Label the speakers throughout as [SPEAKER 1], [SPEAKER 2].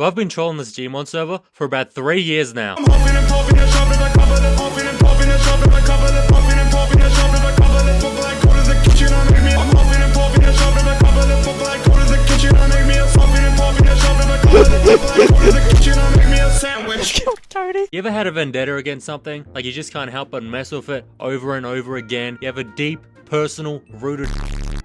[SPEAKER 1] Well, I've been trolling this Gmod server for about 3 years now. You ever had a vendetta against something? Like you just can't help but mess with it over and over again? You have a deep, personal, rooted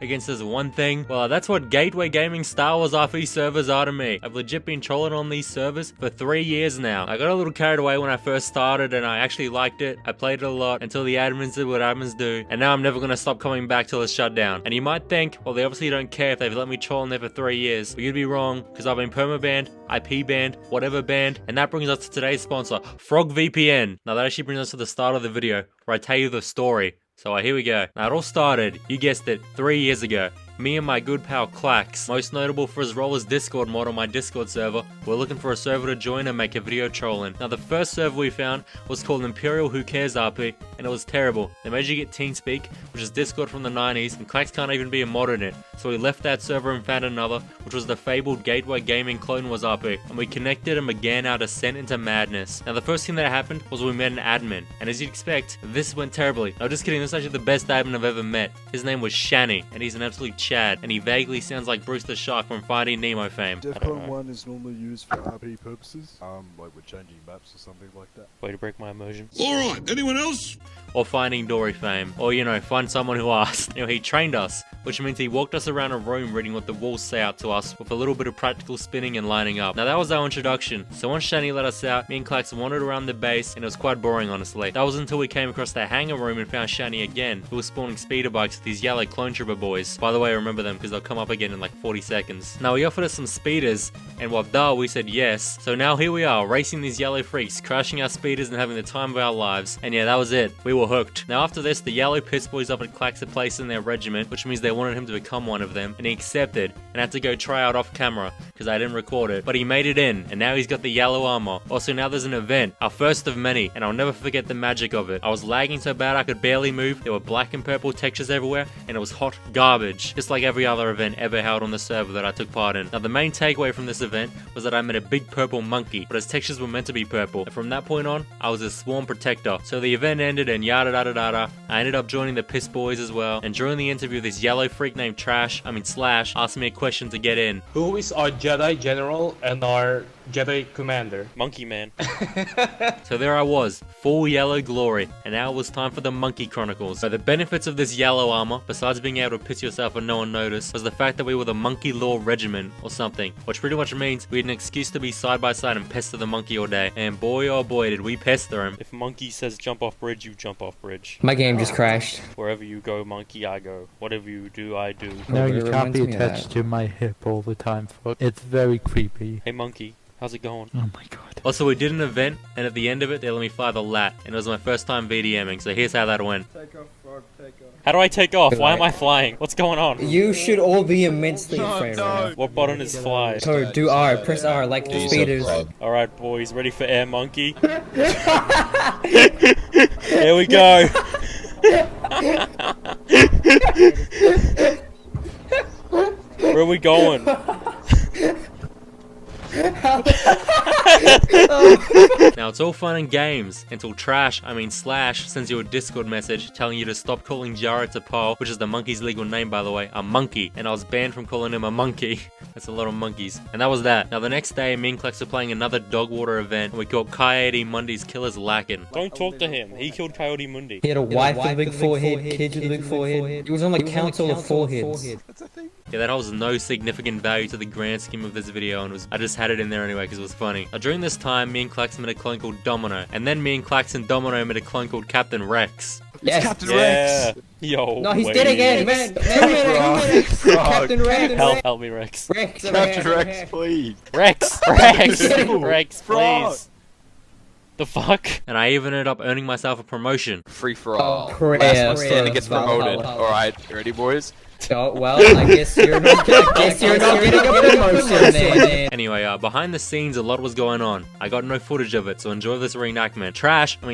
[SPEAKER 1] against this one thing? Well, that's what Gateway Gaming Star Wars RP servers are to me. I've legit been trolling on these servers for 3 years now. I got a little carried away when I first started and I actually liked it. I played it a lot until the admins did what admins do, and now I'm never gonna stop coming back till it's shut down. And you might think, well, they obviously don't care if they've let me troll in there for 3 years. But you'd be wrong, because I've been permabanned, IP banned, whatever banned, and that brings us to today's sponsor, Frog VPN. Now that actually brings us to the start of the video, where I tell you the story. So here we go. Now it all started, you guessed it, 3 years ago. Me and my good pal Clax, most notable for his role as Discord mod on my Discord server, were looking for a server to join and make a video trolling. Now the first server we found was called Imperial Who Cares RP, and it was terrible. They made you get TeamSpeak, which is Discord from the 90s, and Clax can't even be a mod in it. So we left that server and found another, which was the fabled Gateway Gaming Clone Wars RP, and we connected and began our descent into madness. Now the first thing that happened was we met an admin, and as you'd expect, this went terribly. No, just kidding, this is actually the best admin I've ever met. His name was Shani, and he's an absolute Chad, and he vaguely sounds like Bruce the Shark from Finding Nemo fame.
[SPEAKER 2] Defcon 1 is normally used for RP purposes, like we're changing maps or something like that.
[SPEAKER 1] Way to break my immersion.
[SPEAKER 3] Alright, anyone else?
[SPEAKER 1] Or Finding Dory fame. Or, you know, find someone who asked. You know, he trained us, which means he walked us around a room reading what the walls say out to us with a little bit of practical spinning and lining up. Now that was our introduction. So once Shani let us out, me and Clax wandered around the base, and it was quite boring honestly. That was until we came across the hangar room and found Shani again, who was spawning speeder bikes with these yellow clone trooper boys. By the way, I remember them because they'll come up again in like 40 seconds. Now he offered us some speeders, and well duh, we said yes. So now here we are, racing these yellow freaks, crashing our speeders and having the time of our lives. And yeah, that was it. We were hooked. Now after this, the yellow piss boys offered Clax a place in their regiment, which means they wanted him to become one of them, and he accepted, and had to go try out off camera, because I didn't record it. But he made it in, and now he's got the yellow armor. Also now there's an event, our first of many, and I'll never forget the magic of it. I was lagging so bad I could barely move, there were black and purple textures everywhere, and it was hot garbage, just like every other event ever held on the server that I took part in. Now the main takeaway from this event was that I met a big purple monkey, but his textures were meant to be purple, and from that point on, I was a swarm protector. So the event ended and yada da da da da. I ended up joining the piss boys as well, and during the interview this yellow freak named Slash asked me a question to get in.
[SPEAKER 4] Who is our Jedi General and our Jedi Commander?
[SPEAKER 1] Monkey Man. So there I was, full yellow glory, and now it was time for the Monkey Chronicles. So the benefits of this yellow armor, besides being able to piss yourself and no one noticed, was the fact that we were the Monkey Law Regiment or something, which pretty much means we had an excuse to be side by side and pester the monkey all day. And boy oh boy did we pester him. If Monkey says jump off bridge, you jump off bridge.
[SPEAKER 5] My game just crashed.
[SPEAKER 1] Wherever you go, Monkey, I go. Whatever you do, I do.
[SPEAKER 6] No, you can't be attached to my hip all the time, folks. It's very creepy.
[SPEAKER 1] Hey Monkey, how's it going?
[SPEAKER 6] Oh my god.
[SPEAKER 1] Also, we did an event, and at the end of it, they let me fly the lat, and it was my first time VDMing, so here's how that went.
[SPEAKER 2] Take off, Frog, take off.
[SPEAKER 1] How do I take off? Why am I flying? What's going on?
[SPEAKER 5] You should all be immensely afraid right now.
[SPEAKER 1] What button is fly?
[SPEAKER 5] So do R, press R like the speeders.
[SPEAKER 1] Alright boys, ready for air monkey? Here we go! Where are we going? Now it's all fun and games until Slash sends you a Discord message telling you to stop calling Jarrett to Paul, which is the monkey's legal name by the way, a monkey, and I was banned from calling him a monkey. That's a lot of monkeys. And that was that. Now the next day, me and Klex were playing another dog water event, and we caught Coyote Mundy's killer's lacking. Don't talk to him, he killed Coyote Mundy.
[SPEAKER 5] He had a wife with a big forehead, kids with a big forehead. He was on the council of foreheads.
[SPEAKER 2] That's a thing.
[SPEAKER 1] Yeah, that holds no significant value to the grand scheme of this video, and I just had it in there anyway because it was funny. Now during this time, me and Clax met a clone called Domino, and then me and Clax and Domino met a clone called Captain Rex.
[SPEAKER 5] Yes.
[SPEAKER 2] Captain Rex!
[SPEAKER 1] Yo,
[SPEAKER 5] No, he's dead again, man! Captain Rex!
[SPEAKER 1] Help me, Rex.
[SPEAKER 2] Captain Rex, please!
[SPEAKER 1] Rex! Rex, please! The fuck? And I even ended up earning myself a promotion.
[SPEAKER 7] Free for all.
[SPEAKER 5] Prayer.
[SPEAKER 7] Last one standing gets promoted. Alright, you ready boys?
[SPEAKER 5] Oh, well, I guess you're not getting a promotion then.
[SPEAKER 1] Anyway, behind the scenes a lot was going on. I got no footage of it, so enjoy this reenactment.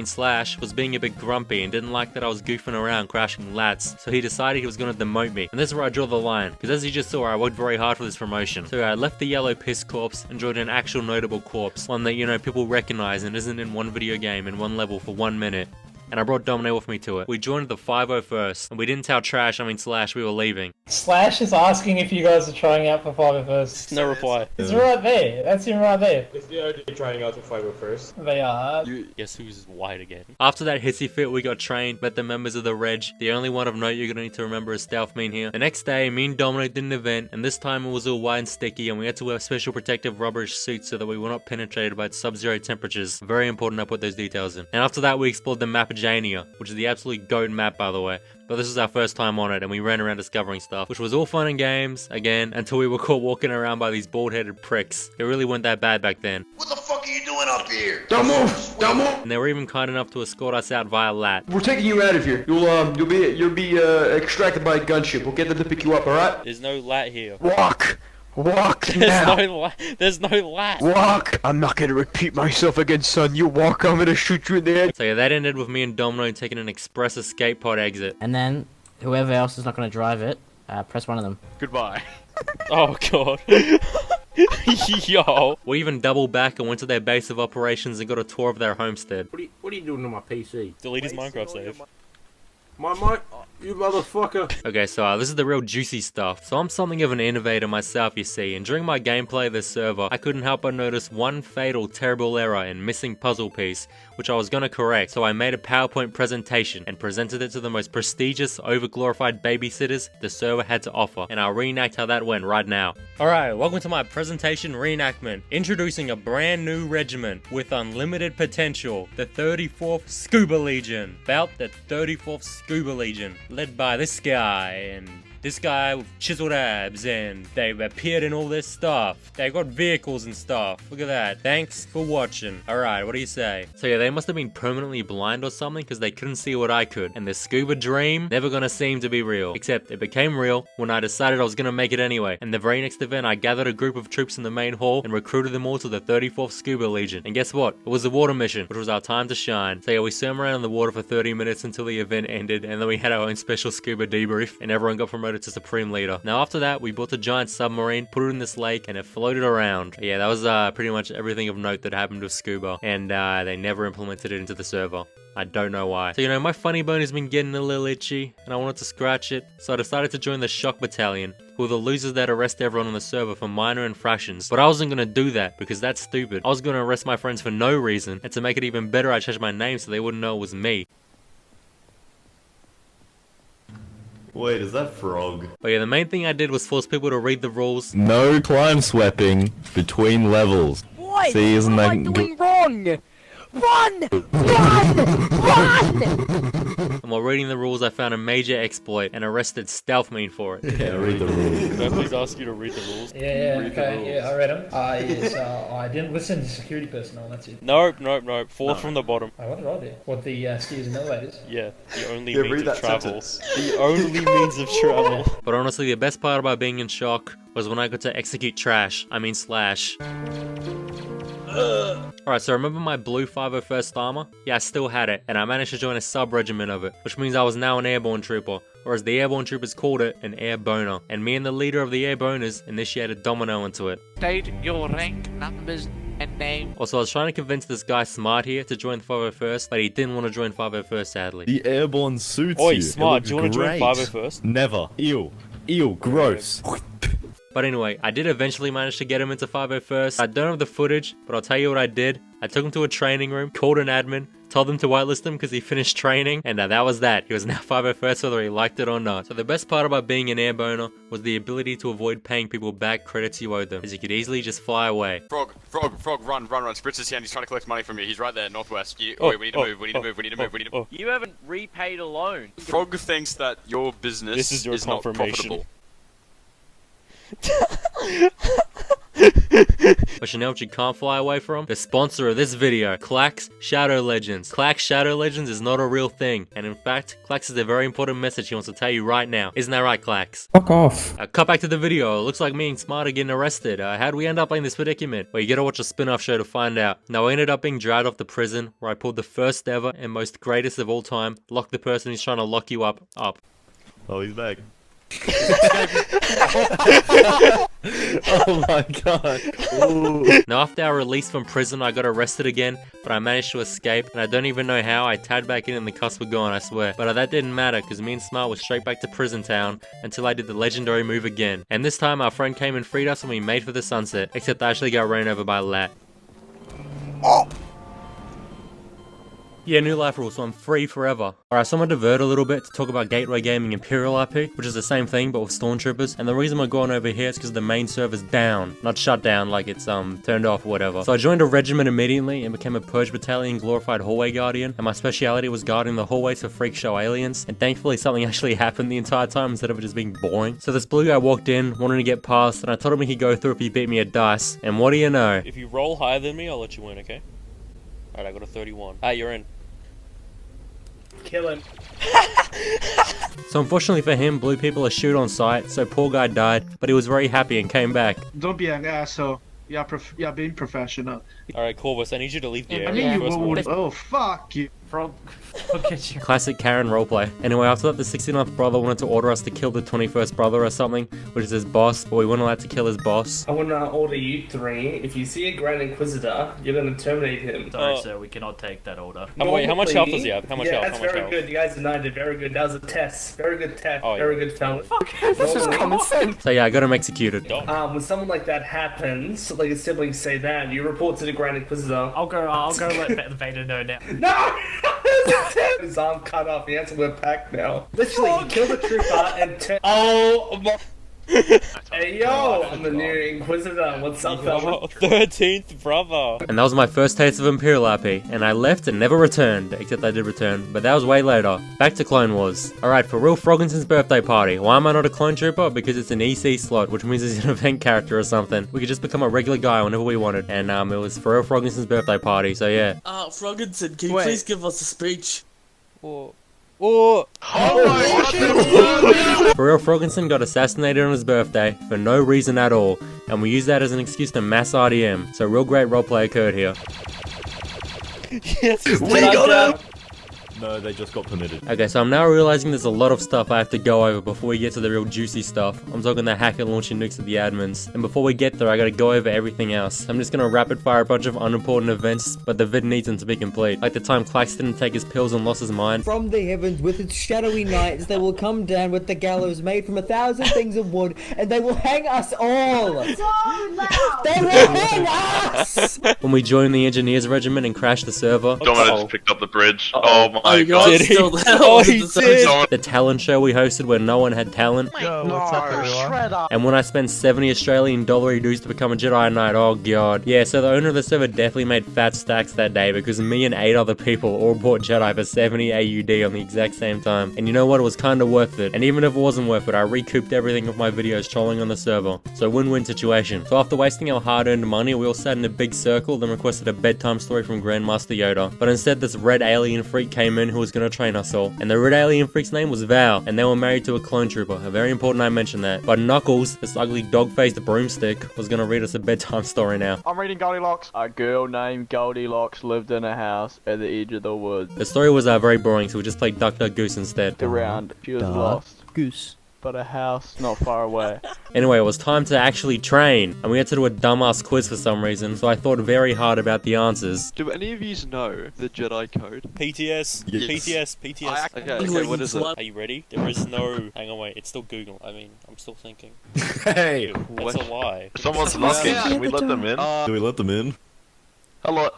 [SPEAKER 1] Slash, was being a bit grumpy and didn't like that I was goofing around crashing lats, so he decided he was gonna demote me. And this is where I draw the line, because as you just saw, I worked very hard for this promotion. So I left the yellow piss corpse and joined an actual notable corpse, one that, you know, people recognize and isn't in one video game in one level for 1 minute. And I brought Domino with me to it. We joined the 501st, and we didn't tell Slash we were leaving.
[SPEAKER 3] Slash is asking if you guys are trying out for 501st.
[SPEAKER 7] No reply.
[SPEAKER 3] It's right there. That's him right there.
[SPEAKER 4] If they are trying out for 501st.
[SPEAKER 3] They are.
[SPEAKER 7] Guess who's white again?
[SPEAKER 1] After that hissy fit, we got trained, met the members of the Reg. The only one of note you're gonna need to remember is Stealth Mean here. The next day, me and Domino did an event, and this time it was all white and sticky, and we had to wear special protective rubberish suits so that we were not penetrated by sub-zero temperatures. Very important I put those details in. And after that, we explored the map of Jania, which is the absolute goat map, by the way. But this was our first time on it, and we ran around discovering stuff, which was all fun and games, again, until we were caught walking around by these bald-headed pricks. It really weren't that bad back then.
[SPEAKER 8] What the fuck are you doing up here?
[SPEAKER 9] Don't move! Don't move!
[SPEAKER 1] And they were even kind enough to escort us out via lat.
[SPEAKER 9] We're taking you out of here. You'll be extracted by a gunship. We'll get them to pick you up, alright?
[SPEAKER 7] There's no lat here.
[SPEAKER 9] Walk! Walk
[SPEAKER 7] There's
[SPEAKER 9] now!
[SPEAKER 7] no lat. There's no lat.
[SPEAKER 9] Walk! I'm not gonna repeat myself again, son. You walk, I'm gonna shoot you in the head.
[SPEAKER 1] So yeah, that ended with me and Domino taking an express escape pod exit.
[SPEAKER 10] And then, whoever else is not going to drive it, press one of them.
[SPEAKER 9] Goodbye.
[SPEAKER 7] Oh god. Yo.
[SPEAKER 1] We even doubled back and went to their base of operations and got a tour of their homestead.
[SPEAKER 11] What are you doing to my PC?
[SPEAKER 7] Delete his Minecraft save.
[SPEAKER 11] My mic, you motherfucker.
[SPEAKER 1] Okay, so this is the real juicy stuff. So I'm something of an innovator myself, you see, and during my gameplay of this server, I couldn't help but notice one fatal, terrible error and missing puzzle piece, which I was gonna correct. So I made a PowerPoint presentation and presented it to the most prestigious, overglorified babysitters the server had to offer, and I'll reenact how that went right now. Alright, welcome to my presentation reenactment. Introducing a brand new regiment with unlimited potential, the 34th Scuba Legion. About the 34th Scuba Legion, led by this guy and this guy with chiseled abs, and they appeared in all this stuff. They got vehicles and stuff. Look at that. Thanks for watching. Alright, what do you say? So yeah, they must have been permanently blind or something because they couldn't see what I could. And the scuba dream never gonna seem to be real. Except it became real when I decided I was gonna make it anyway. And the very next event, I gathered a group of troops in the main hall and recruited them all to the 34th Scuba Legion. And guess what? It was the water mission, which was our time to shine. So yeah, we swam around in the water for 30 minutes until the event ended, and then we had our own special scuba debrief, and everyone got promoted to Supreme Leader. Now after that, we built a giant submarine, put it in this lake, and it floated around. Yeah, that was pretty much everything of note that happened with scuba, and they never implemented it into the server. I don't know why. So, you know, my funny bone has been getting a little itchy, and I wanted to scratch it, so I decided to join the Shock Battalion, who are the losers that arrest everyone on the server for minor infractions. But I wasn't gonna do that, because that's stupid. I was gonna arrest my friends for no reason, and to make it even better, I changed my name so they wouldn't know it was me.
[SPEAKER 12] Wait, is that Frog?
[SPEAKER 1] But yeah, the main thing I did was force people to read the rules.
[SPEAKER 12] No climb swapping between levels.
[SPEAKER 10] Boy,
[SPEAKER 12] See, isn't
[SPEAKER 10] what
[SPEAKER 12] that
[SPEAKER 10] am I doing wrong? Run! Run! Run!
[SPEAKER 1] And while reading the rules, I found a major exploit and arrested Stealth Mean for it.
[SPEAKER 12] Yeah, read the rules.
[SPEAKER 7] Can I please ask you to read the rules?
[SPEAKER 3] Yeah,
[SPEAKER 7] Read the
[SPEAKER 3] okay,
[SPEAKER 7] rules.
[SPEAKER 3] yeah, I read them. Yes, I didn't listen to security personnel, that's it.
[SPEAKER 7] Nope. Fourth from the bottom.
[SPEAKER 3] Oh, what did I do? What, the stairs and elevators?
[SPEAKER 7] Yeah, the only
[SPEAKER 12] Yeah,
[SPEAKER 7] means
[SPEAKER 12] read
[SPEAKER 7] of
[SPEAKER 12] that
[SPEAKER 7] travel.
[SPEAKER 12] sentence.
[SPEAKER 7] The only means of travel.
[SPEAKER 1] But honestly, the best part about being in Shock was when I got to execute Slash. Alright, so remember my blue 501st armor? Yeah, I still had it, and I managed to join a sub-regiment of it, which means I was now an airborne trooper, or as the airborne troopers called it, an air boner. And me and the leader of the air boners initiated Domino into it.
[SPEAKER 13] State your rank, numbers, and name.
[SPEAKER 1] Also, I was trying to convince this guy Smart here to join 501st, but he didn't want to join 501st, sadly.
[SPEAKER 12] The airborne suits
[SPEAKER 7] Oi,
[SPEAKER 12] you.
[SPEAKER 7] Smart,
[SPEAKER 12] It
[SPEAKER 7] do you want
[SPEAKER 12] looks
[SPEAKER 7] to join
[SPEAKER 12] great.
[SPEAKER 7] 501st?
[SPEAKER 12] Never. Ew. Ew, gross.
[SPEAKER 1] But anyway, I did eventually manage to get him into 501st. I don't have the footage, but I'll tell you what I did. I took him to a training room, called an admin, told them to whitelist him because he finished training, and that was that. He was now 501st whether he liked it or not. So the best part about being an airboner was the ability to avoid paying people back credits you owed them, as you could easily just fly away.
[SPEAKER 14] Frog, run. Spritzer's here and he's trying to collect money from you. He's right there, northwest. We need to move.
[SPEAKER 13] You haven't repaid a loan.
[SPEAKER 14] Frog thinks that your business
[SPEAKER 7] This is your
[SPEAKER 14] not
[SPEAKER 7] confirmation.
[SPEAKER 14] profitable.
[SPEAKER 1] But you know what you can't fly away from? The sponsor of this video, Clax Shadow Legends. Clax Shadow Legends is not a real thing, and in fact, Clax has a very important message he wants to tell you right now. Isn't that right, Clax?
[SPEAKER 5] Fuck off.
[SPEAKER 1] Cut back to the video. It looks like me and Smart are getting arrested. How'd we end up in this predicament? Well, you gotta watch a spin-off show to find out. Now, I ended up being dragged off to prison, where I pulled the first ever and most greatest of all time, lock the person who's trying to lock you up.
[SPEAKER 12] Oh, he's back. Oh my god. Ooh.
[SPEAKER 1] Now, after our release from prison, I got arrested again, but I managed to escape, and I don't even know how. I tagged back in and the cuffs were gone, I swear. But that didn't matter, because me and Smart was straight back to prison town until I did the legendary move again. And this time, our friend came and freed us and we made for the sunset, except I actually got ran over by a lat. Yeah, new life rule, so I'm free forever. Alright, so I'm gonna divert a little bit to talk about Gateway Gaming Imperial IP, which is the same thing, but with Stormtroopers. And the reason we're going over here is because the main server's down. Not shut down, like it's turned off or whatever. So I joined a regiment immediately and became a Purge Battalion Glorified Hallway Guardian, and my speciality was guarding the hallways for freak show aliens. And thankfully something actually happened the entire time instead of it just being boring. So this blue guy walked in, wanted to get past, and I told him he could go through if he beat me at dice. And what do you know?
[SPEAKER 7] If you roll higher than me, I'll let you win, okay? Alright, I got a 31. Ah, you're in.
[SPEAKER 3] Kill him.
[SPEAKER 1] So unfortunately for him, blue people are shoot on sight, so poor guy died, but he was very happy and came back.
[SPEAKER 10] Don't be an asshole. Yeah, being professional.
[SPEAKER 7] Alright, Corvus, I need you to leave the
[SPEAKER 10] I
[SPEAKER 7] area.
[SPEAKER 10] mean, you would. Oh, fuck you.
[SPEAKER 1] Classic Karen roleplay. Anyway, after that, the 69th brother wanted to order us to kill the 21st brother or something, which is his boss, but we weren't allowed to kill his boss.
[SPEAKER 3] I want to order you three. If you see a Grand Inquisitor, you're going to terminate him.
[SPEAKER 1] Sorry,
[SPEAKER 3] sir, we cannot take that order.
[SPEAKER 7] Wait, how much health does he have? How much health?
[SPEAKER 3] That's
[SPEAKER 7] How much
[SPEAKER 3] very
[SPEAKER 7] health?
[SPEAKER 3] good. You guys denied it. Very good. That was a test. Very good test.
[SPEAKER 7] Oh, yeah.
[SPEAKER 3] Very good fellas.
[SPEAKER 10] This is common sense.
[SPEAKER 1] So yeah, I got him executed.
[SPEAKER 3] When something like that happens, like a sibling say that, you report to the Grand Inquisitor. I'll go let Vader know now. No! His arm cut off. He has to wear pack now. Literally, he killed a trooper and oh my. Hey yo, I'm the new Inquisitor. What's up, fella?
[SPEAKER 7] 13th brother.
[SPEAKER 1] And that was my first taste of Imperial IP, and I left and never returned, except I did return, but that was way later. Back to Clone Wars. Alright, for real Frogginson's birthday party. Why am I not a clone trooper? Because it's an EC slot, which means it's an event character or something. We could just become a regular guy whenever we wanted, and it was for real Frogginson's birthday party, so yeah.
[SPEAKER 13] Frogginson, can you please give us a speech?
[SPEAKER 7] Oh.
[SPEAKER 8] Oh my
[SPEAKER 1] For real Frogginson got assassinated on his birthday for no reason at all, and we used that as an excuse to mass RDM, so real great roleplay occurred here.
[SPEAKER 7] Yes,
[SPEAKER 8] We got him!
[SPEAKER 12] No, they just got permitted.
[SPEAKER 1] Okay, so I'm now realizing there's a lot of stuff I have to go over before we get to the real juicy stuff. I'm talking the hacker launching nukes at the admins. And before we get there, I gotta go over everything else. I'm just gonna rapid fire a bunch of unimportant events, but the vid needs them to be complete. Like the time Clax didn't take his pills and lost his mind.
[SPEAKER 5] From the heavens with its shadowy nights, they will come down with the gallows made from 1,000 things of wood, and they will hang us all. They will hang us!
[SPEAKER 1] When we joined the engineers regiment and crashed the server.
[SPEAKER 8] Someone just picked up the bridge. Oh my god.
[SPEAKER 7] Did he? Oh, he did!
[SPEAKER 1] The talent show we hosted where no one had talent.
[SPEAKER 12] Yo, what's up, everyone?
[SPEAKER 1] And when I spent 70 Australian dollar dues to become a Jedi Knight, oh god. Yeah, so the owner of the server definitely made fat stacks that day because me and 8 other people all bought Jedi for 70 AUD on the exact same time. And you know what, it was kinda worth it. And even if it wasn't worth it, I recouped everything of my videos trolling on the server. So win-win situation. So after wasting our hard-earned money, we all sat in a big circle, then requested a bedtime story from Grandmaster Yoda. But instead this red alien freak came in who was gonna train us all. And the red alien freak's name was Val, and they were married to a clone trooper. Very important I mention that. But Knuckles, this ugly dog-faced broomstick, was gonna read us a bedtime story now.
[SPEAKER 10] I'm reading Goldilocks. A girl named Goldilocks lived in a house at the edge of the woods.
[SPEAKER 1] The story was very boring, so we just played Duck Duck Goose instead.
[SPEAKER 10] Around, she was lost,
[SPEAKER 5] Goose.
[SPEAKER 10] but a house not far away.
[SPEAKER 1] Anyway, it was time to actually train, and we had to do a dumbass quiz for some reason, so I thought very hard about the answers.
[SPEAKER 13] Do any of you know the Jedi code?
[SPEAKER 7] PTS.
[SPEAKER 12] Yes.
[SPEAKER 7] PTS.
[SPEAKER 13] Okay, what is it?
[SPEAKER 7] Are you ready? There is no... Hang on, wait. It's still Google. I mean, I'm still thinking.
[SPEAKER 12] Hey!
[SPEAKER 7] That's a lie.
[SPEAKER 8] Someone's knocking. Should we let them in?
[SPEAKER 12] Do we let them in?
[SPEAKER 8] Hello.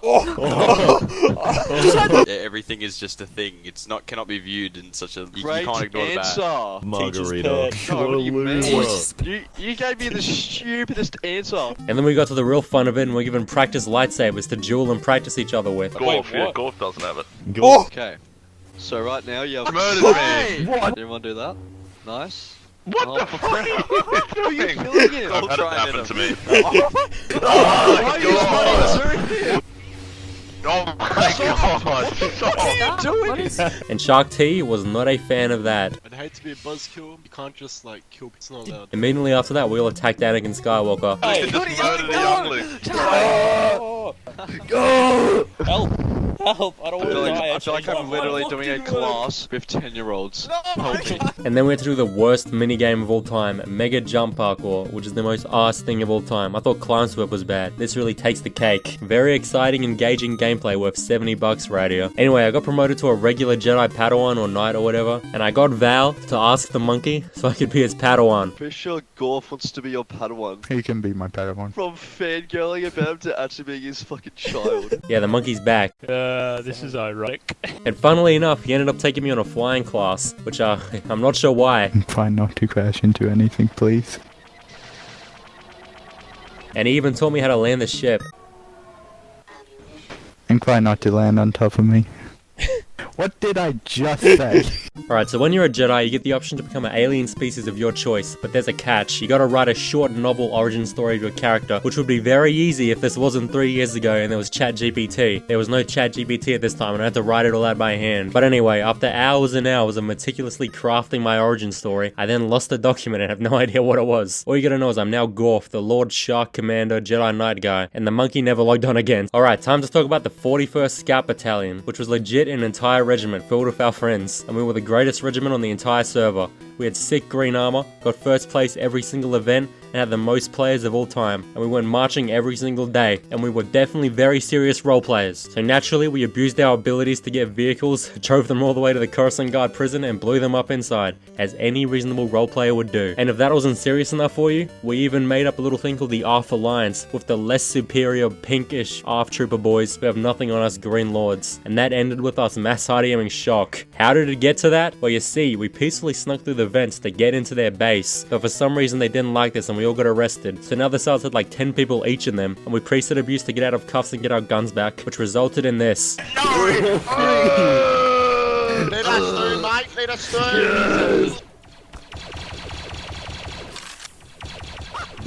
[SPEAKER 14] Everything is just a thing. It's not cannot be viewed in such a. You can't ignore the bad.
[SPEAKER 12] Margarita.
[SPEAKER 13] No, what do you mean?
[SPEAKER 12] Hallelujah.
[SPEAKER 13] You gave me the stupidest answer.
[SPEAKER 1] And then we got to the real fun of it, and we're given practice lightsabers to duel and practice each other with.
[SPEAKER 8] Golf, yeah, Golf doesn't have it.
[SPEAKER 12] Go.
[SPEAKER 13] Okay. So right now you have...
[SPEAKER 8] Murdered me!
[SPEAKER 13] Did everyone do that? Nice.
[SPEAKER 8] What the fuck are you
[SPEAKER 13] Are you
[SPEAKER 8] doing?
[SPEAKER 13] killing him?
[SPEAKER 8] That happened to me.
[SPEAKER 13] Why are you spawning?
[SPEAKER 8] Oh my god! Stop!
[SPEAKER 13] What are you doing?
[SPEAKER 1] And Shark T was not a fan of that.
[SPEAKER 12] I'd hate to be a buzzkill. You can't just like kill people. It's not allowed.
[SPEAKER 1] Immediately after that, we all attacked Anakin Skywalker.
[SPEAKER 8] Hey, just murdered a youngling.
[SPEAKER 7] Go! Help! Help! I don't want to die.
[SPEAKER 13] I feel like I'm literally doing a class with 10-year-olds. Help me.
[SPEAKER 1] And then we had to do the worst minigame of all time, Mega Jump Parkour, which is the most arse thing of all time. I thought Climb Swip was bad. This really takes the cake. Very exciting, engaging gameplay worth $70 right here. Anyway, I got promoted to a regular Jedi Padawan or Knight or whatever, and I got Val to ask the monkey so I could be his Padawan.
[SPEAKER 13] Pretty sure Gorf wants to be your Padawan.
[SPEAKER 6] He can be my Padawan.
[SPEAKER 13] From fangirling about him to actually being his fucking child.
[SPEAKER 1] Yeah, the monkey's back.
[SPEAKER 4] This is ironic.
[SPEAKER 1] And funnily enough, he ended up taking me on a flying class, which I'm not sure why.
[SPEAKER 6] Try not to crash into anything, please.
[SPEAKER 1] And he even taught me how to land the ship.
[SPEAKER 6] And try not to land on top of me. What did I just say?
[SPEAKER 1] Alright, so when you're a Jedi, you get the option to become an alien species of your choice, but there's a catch. You gotta write a short novel origin story of your character, which would be very easy if this wasn't 3 years ago and there was ChatGPT. There was no ChatGPT at this time and I had to write it all out by hand. But anyway, after hours and hours of meticulously crafting my origin story, I then lost the document and have no idea what it was. All you gotta know is I'm now Gorf, the Lord Shark Commander Jedi Knight guy, and the monkey never logged on again. Alright, time to talk about the 41st Scout Battalion, which was legit an entire regiment filled with our friends, and we were the greatest regiment on the entire server. We had sick green armor, got first place every single event, and had the most players of all time, and we went marching every single day, and we were definitely very serious role players. So naturally, we abused our abilities to get vehicles, drove them all the way to the Coruscant Guard prison, and blew them up inside, as any reasonable role player would do. And if that wasn't serious enough for you, we even made up a little thing called the ARF Alliance, with the less superior pinkish ARF Trooper boys who have nothing on us Green Lords. And that ended with us mass RDMing Shock. How did it get to that? Well, you see, we peacefully snuck through the vents to get into their base, but for some reason they didn't like this and we all got arrested. So now the cells had like 10 people each in them, and we priested abuse to get out of cuffs and get our guns back, which resulted in this.
[SPEAKER 10] Let us through, mate. Let us through.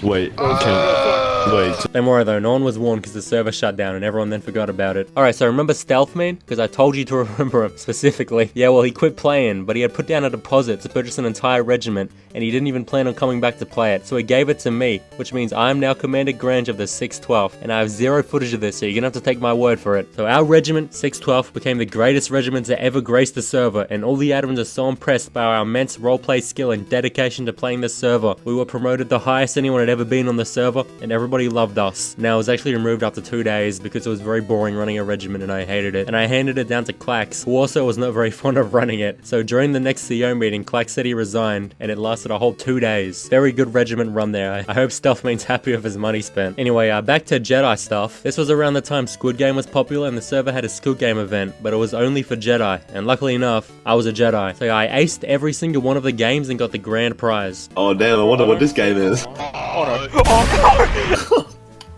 [SPEAKER 12] Wait, wait.
[SPEAKER 1] Don't worry though, no one was warned because the server shut down and everyone then forgot about it. Alright, so remember Stealthman? Because I told you to remember him specifically. Yeah, well, he quit playing, but he had put down a deposit to purchase an entire regiment, and he didn't even plan on coming back to play it, so he gave it to me, which means I am now Commander Grange of the 612th, and I have zero footage of this, so you're gonna have to take my word for it. So our regiment, 612th, became the greatest regiment to ever grace the server, and all the admins are so impressed by our immense roleplay skill and dedication to playing the server. We were promoted the highest anyone had ever been on the server, and everybody loved us. Now, I was actually removed after 2 days because it was very boring running a regiment and I hated it, and I handed it down to Clax, who also was not very fond of running it. So during the next CO meeting, Clax said he resigned, and it lasted a whole 2 days. Very good regiment run there. I hope Stealthman's happy with his money spent. Anyway, back to Jedi stuff. This was around the time Squid Game was popular and the server had a Squid Game event, but it was only for Jedi, and luckily enough, I was a Jedi. So I aced every single one of the games and got the grand prize.
[SPEAKER 12] Oh damn, I wonder what this game is.
[SPEAKER 7] Oh no. Oh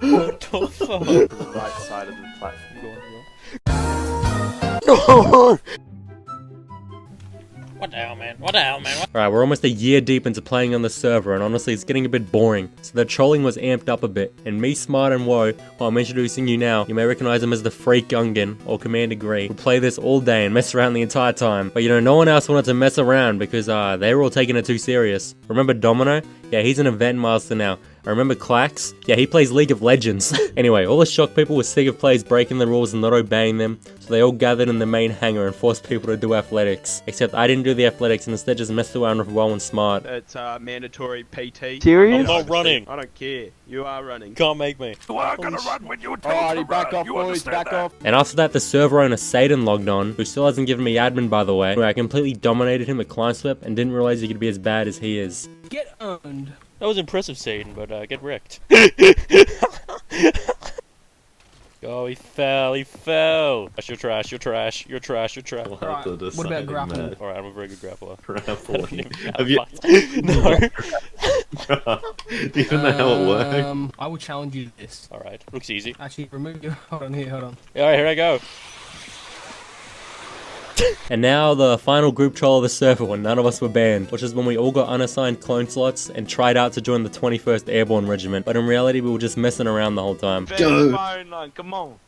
[SPEAKER 7] no! What the fuck?
[SPEAKER 13] Right side of the platform.
[SPEAKER 7] No! What the hell, man? What the hell, man?
[SPEAKER 1] Alright, we're almost a year deep into playing on the server, and honestly, it's getting a bit boring. So the trolling was amped up a bit, and me, Smart, and Woe, while I'm introducing you now, you may recognize him as the Freak Gungan, or Commander Gree, would play this all day and mess around the entire time. But you know, no one else wanted to mess around because they were all taking it too serious. Remember Domino? Yeah, he's an event master now. I remember Clax? Yeah, he plays League of Legends. Anyway, all the Shock people were sick of players breaking the rules and not obeying them, so they all gathered in the main hangar and forced people to do athletics. Except I didn't do the athletics and instead just messed around with Woe and Smart.
[SPEAKER 15] It's mandatory PT.
[SPEAKER 5] Serious?
[SPEAKER 7] I'm not running.
[SPEAKER 15] I don't care. You are running.
[SPEAKER 7] Can't make me.
[SPEAKER 10] You are gonna run when you tell
[SPEAKER 15] Alrighty, back off, boys. Back off.
[SPEAKER 1] And after that, the server owner Satan logged on, who still hasn't given me admin by the way, where I completely dominated him at Climb Swip and didn't realize he could be as bad as he is.
[SPEAKER 5] Get owned.
[SPEAKER 7] That was impressive, Satan, but get wrecked. Oh, he fell, he fell. You're trash, you're trash, you're trash, you're trash.
[SPEAKER 12] What
[SPEAKER 5] about grappling?
[SPEAKER 7] Alright, I'm a very good grappler.
[SPEAKER 12] Grappling.
[SPEAKER 7] Have
[SPEAKER 12] you?
[SPEAKER 7] No.
[SPEAKER 12] Do you even know how it works?
[SPEAKER 5] I will challenge you to this.
[SPEAKER 7] Alright, looks easy.
[SPEAKER 5] Actually, remove your... Hold on here, hold on.
[SPEAKER 7] Alright, here I go.
[SPEAKER 1] And now the final group troll of the server when none of us were banned, which is when we all got unassigned clone slots and tried out to join the 21st Airborne Regiment, but in reality we were just messing around the whole time.
[SPEAKER 15] Go. Phone line, come on.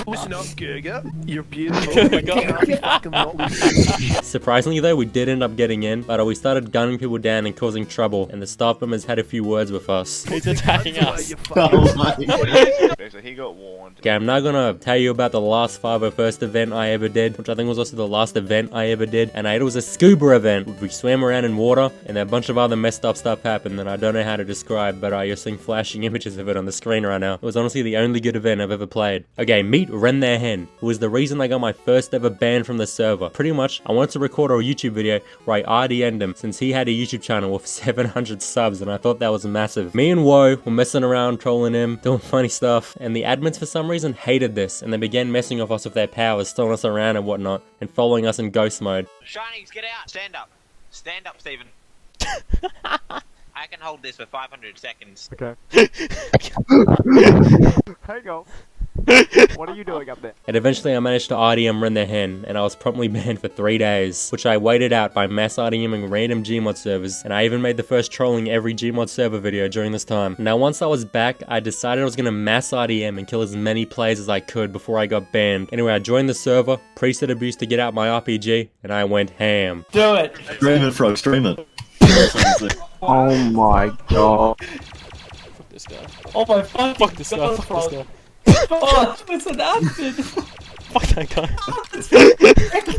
[SPEAKER 15] Listen up, Gerga. You're beautiful.
[SPEAKER 7] Oh my God.
[SPEAKER 1] Surprisingly though, we did end up getting in, but we started gunning people down and causing trouble, and the staff members had a few words with us.
[SPEAKER 7] He's attacking us.
[SPEAKER 12] Oh my god.
[SPEAKER 8] So he got warned.
[SPEAKER 1] Okay, I'm now gonna tell you about the last 501st event I ever did, which I think was also the last event I ever did, and it was a scuba event. We swam around in water, and a bunch of other messed up stuff happened that I don't know how to describe, but you're seeing flashing images of it on the screen right now. It was honestly the only good event I've ever played. Okay, meet Ren their Hen, who was the reason I got my first ever ban from the server. Pretty much, I wanted to record a YouTube video where I RDN'd him since he had a YouTube channel with 700 subs, and I thought that was massive. Me and Woe were messing around, trolling him, doing funny stuff, and the admins for some reason hated this, and they began messing with us with their powers, throwing us around and whatnot, and following us in ghost mode.
[SPEAKER 16] Shinies, get out! Stand up! Stand up, Steven. I can hold this for 500 seconds.
[SPEAKER 15] Okay. Hang on. What are you doing up there?
[SPEAKER 1] And eventually I managed to RDM Ren their Hen, and I was promptly banned for 3 days, which I waited out by mass RDMing random Gmod servers, and I even made the first trolling every Gmod server video during this time. Now once I was back, I decided I was gonna mass RDM and kill as many players as I could before I got banned. Anyway, I joined the server, preset abuse to get out my RPG, and I went ham.
[SPEAKER 5] Do it!
[SPEAKER 12] Stream it, Frog, stream it.
[SPEAKER 15] Oh my god.
[SPEAKER 7] Fuck this guy.
[SPEAKER 5] Oh my fucking
[SPEAKER 7] Fuck this guy. Fuck this guy.
[SPEAKER 5] Oh, it's an acid!
[SPEAKER 7] Fuck that guy.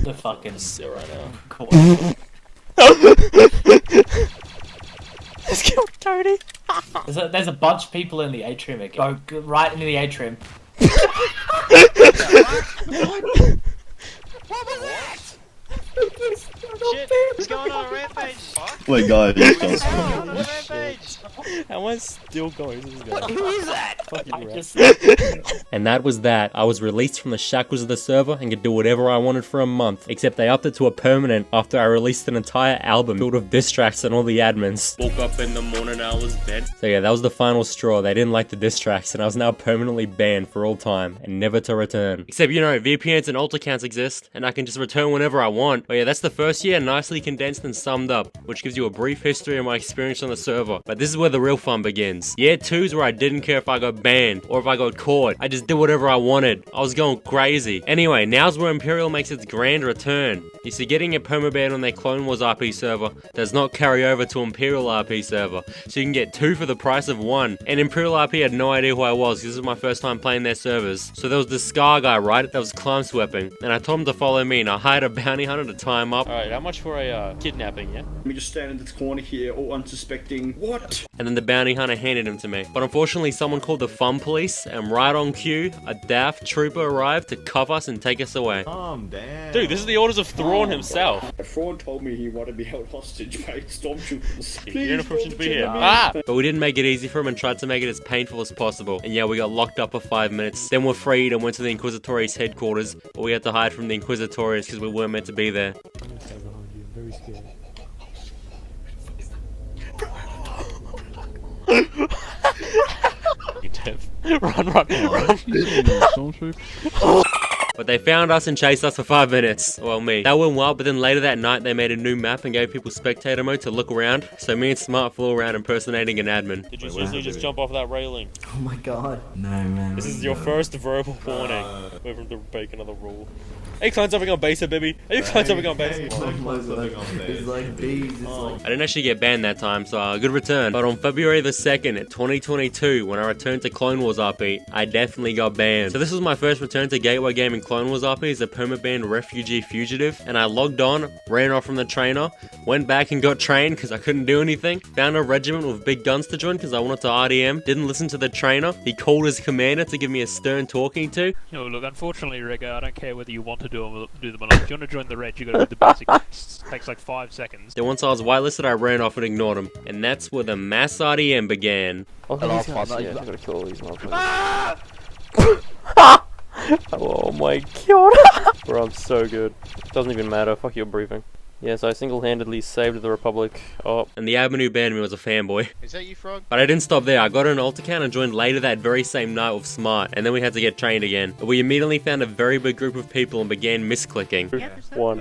[SPEAKER 5] The fucking
[SPEAKER 7] Sit right now.
[SPEAKER 5] Let's
[SPEAKER 7] Let's go, Tony.
[SPEAKER 5] There's a bunch of people in the atrium again. Go right into the atrium.
[SPEAKER 16] What was that? Shit, what's going on? Rampage?
[SPEAKER 12] Wait, guys, you
[SPEAKER 16] What's going on? Rampage?
[SPEAKER 7] How am I still going? Who's this guy?
[SPEAKER 16] Who is that?
[SPEAKER 7] Fucking rat.
[SPEAKER 1] And that was that. I was released from the shackles of the server and could do whatever I wanted for a month, except they upped it to a permanent after I released an entire album filled with diss tracks and all the admins.
[SPEAKER 7] Woke up in the morning, I was dead.
[SPEAKER 1] So yeah, that was the final straw. They didn't like the diss tracks, and I was now permanently banned for all time and never to return. Except, you know, VPNs and alt accounts exist, and I can just return whenever I want. But yeah, that's the first year nicely condensed and summed up, which gives you a brief history of my experience on the server. But this is where the real fun begins. Year 2 is where I didn't care if I got banned or if I got caught. I just did whatever I wanted. I was going crazy. Anyway, now's where Imperial makes its grand return. You see, getting a permaban on their Clone Wars RP server does not carry over to Imperial RP server, so you can get 2 for the price of 1. And Imperial RP had no idea who I was, because this was my first time playing their servers. So there was this Scar guy, right, that was climb sweeping, and I told him to follow me, and I hired a bounty hunter to tie him up.
[SPEAKER 7] Alright, how much for a kidnapping, yeah?
[SPEAKER 9] Let me just stand in this corner here, all unsuspecting. What?
[SPEAKER 1] And then the bounty hunter handed him to me. But unfortunately, someone called the fun police, and right on cue, a daft trooper arrived to cuff us and take us away.
[SPEAKER 12] Damn.
[SPEAKER 7] Dude, this is the orders of Thrawn himself.
[SPEAKER 9] A fraud told me he wanted to be held hostage by stormtroopers.
[SPEAKER 7] You're in a position to be here.
[SPEAKER 1] But we didn't make it easy for him and tried to make it as painful as possible. And yeah, we got locked up for 5 minutes. Then we're freed and went to the Inquisitorius headquarters, but we had to hide from the Inquisitorius because we weren't meant to be there.
[SPEAKER 6] Very scared.
[SPEAKER 7] You deaf. Run.
[SPEAKER 1] But they found us and chased us for 5 minutes. Well, me. That went well, but then later that night they made a new map and gave people spectator mode to look around. So me and Smart flew around impersonating an admin.
[SPEAKER 7] Did you seriously just jump off that railing?
[SPEAKER 5] Oh my god. No, man.
[SPEAKER 7] This is your first verbal warning. We're from to break another rule. Are you climbing something on base, baby? Are you climbing something on base?
[SPEAKER 5] It's like bees. It's like...
[SPEAKER 1] I didn't actually get banned that time, so good return. But on February the 2nd, 2022, when I returned to Clone Wars RP, I definitely got banned. So this was my first return to Gateway Gaming Clone Wars RP as a permabanned refugee fugitive, and I logged on, ran off from the trainer, went back and got trained because I couldn't do anything, found a regiment with big guns to join because I wanted to RDM, didn't listen to the trainer, he called his commander to give me a stern talking to.
[SPEAKER 17] No, look, unfortunately, Rigger, I don't care whether you want to do them or not. If you want to join the Red, you gotta do the basics. It takes like 5 seconds.
[SPEAKER 1] Then once I was whitelisted, I ran off and ignored him, and that's where the mass RDM began.
[SPEAKER 13] Oh, he's gotta kill all these motherfuckers.
[SPEAKER 7] Oh my god. Bro, I'm so good. Doesn't even matter. Fuck your briefing. Yes, I single-handedly saved the Republic. Oh. And the admin who banned me was a fanboy.
[SPEAKER 8] Is that you, Frog?
[SPEAKER 7] But I didn't stop there. I got an alt account and joined later that very same night with Smart, and then we had to get trained again. But we immediately found a very big group of people and began misclicking. One.